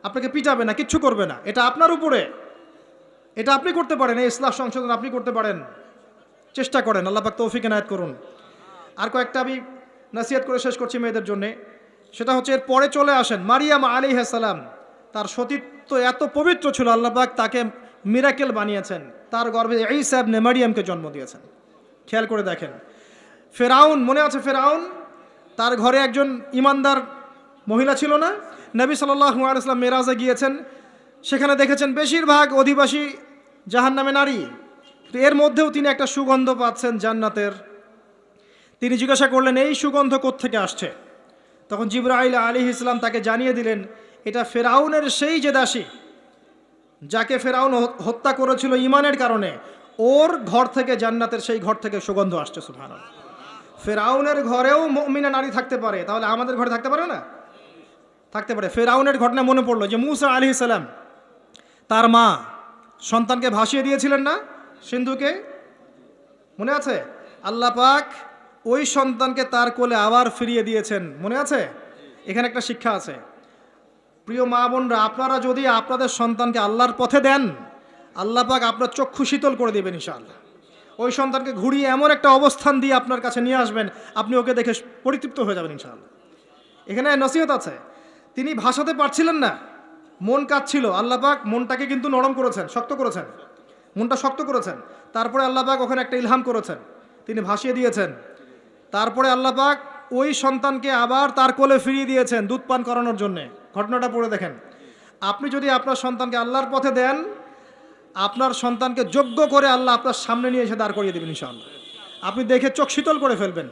আপনাকে পিটাবে না, কিচ্ছু করবে না। এটা আপনার উপরে, এটা আপনি করতে পারেন। এই ইসলাহ সংশোধন আপনি করতে পারেন, চেষ্টা করেন। আল্লাহ পাক তৌফিক এনায়েত করুন। আর কয়েকটা আমি নসিহত করে শেষ করছি মেয়েদের জন্যে। সেটা হচ্ছে, এর পরে চলে আসেন মারিয়াম আলাইহিস সালাম। তার সতীত্ব এত পবিত্র ছিল, আল্লাহ পাক তাকে মিরাকেল বানিয়েছেন। তার গর্ভে ঈসা ইবনে মারিয়ামকে জন্ম দিয়েছেন। খেয়াল করে দেখেন, ফেরাউন, মনে আছে ফেরাউন? তার ঘরে একজন ইমানদার মহিলা ছিল না? নবী সাল্লাল্লাহু আলাইহি ওয়াসাল্লাম মেরাজে গিয়েছেন, সেখানে দেখেছেন বেশিরভাগ অধিবাসী জাহান্নামে নারী। তো এর মধ্যেও তিনি একটা সুগন্ধ পাচ্ছেন জান্নাতের। তিনি জিজ্ঞাসা করলেন, এই সুগন্ধ কোত্থেকে আসছে? তখন জিবরাইল আলাইহিস সালাম তাকে জানিয়ে দিলেন, এটা ফেরাউনের সেই যে দাসী যাকে ফেরাউন হত্যা করেছিল ঈমানের কারণে, ওর ঘর থেকে, জান্নাতের সেই ঘর থেকে সুগন্ধ আসছে। সুবহানাল্লাহ। ফেরাউনের ঘরেও মুমিনা নারী থাকতে পারে, তাহলে আমাদের ঘরে থাকতে পারে না? থাকতে পারে। ফেরাউনের ঘটনা মনে পড়লো যে মূসা আলাইহিস সালাম তার মা সন্তানকে ভাসিয়ে দিয়েছিলেন না সিন্ধুকে, মনে আছে? আল্লাহ পাক ওই সন্তানকে তার কোলে আবার ফিরিয়ে দিয়েছেন, মনে আছে? এখানে একটা শিক্ষা আছে। প্রিয় মা বোনরা, আপনারা যদি আপনাদের সন্তানকে আল্লাহর পথে দেন, আল্লাহ পাক আপনার চক্ষু শীতল করে দেবেন ইনশাআল্লাহ। ওই সন্তানকে ঘুরিয়ে এমন একটা অবস্থান দিয়ে আপনার কাছে নিয়ে আসবেন, আপনি ওকে দেখে পরিতৃপ্ত হয়ে যাবেন ইনশাআল্লাহ। এখানে নসিহত আছে। তিনি ভাসাতে পারছিলেন না, মন কাঁদছিল। আল্লাহ পাক মনটাকে কিন্তু নরম করেছেন, শক্ত করেছেন, মনটা শক্ত করেছেন। তারপরে আল্লাহ পাক ওখানে একটা ইলহাম করেছেন, তিনি ভাসিয়ে দিয়েছেন। তারপরে আল্লাহ পাক ওই সন্তানকে আবার তার কোলে ফিরিয়ে দিয়েছেন দুধ পান করানোর জন্যে। ঘটনাটা পড়ে দেখেন। আপনি যদি আপনার সন্তানকে আল্লাহর পথে দেন, আপনার সন্তানকে যোগ্য করে আল্লাহ আপনার সামনে নিয়ে এসে দাঁড় করিয়ে দেবেন ইনশাআল্লাহ। আপনি দেখে চোখ শীতল করে ফেলবেন,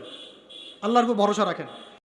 আল্লাহর উপর ভরসা রাখেন।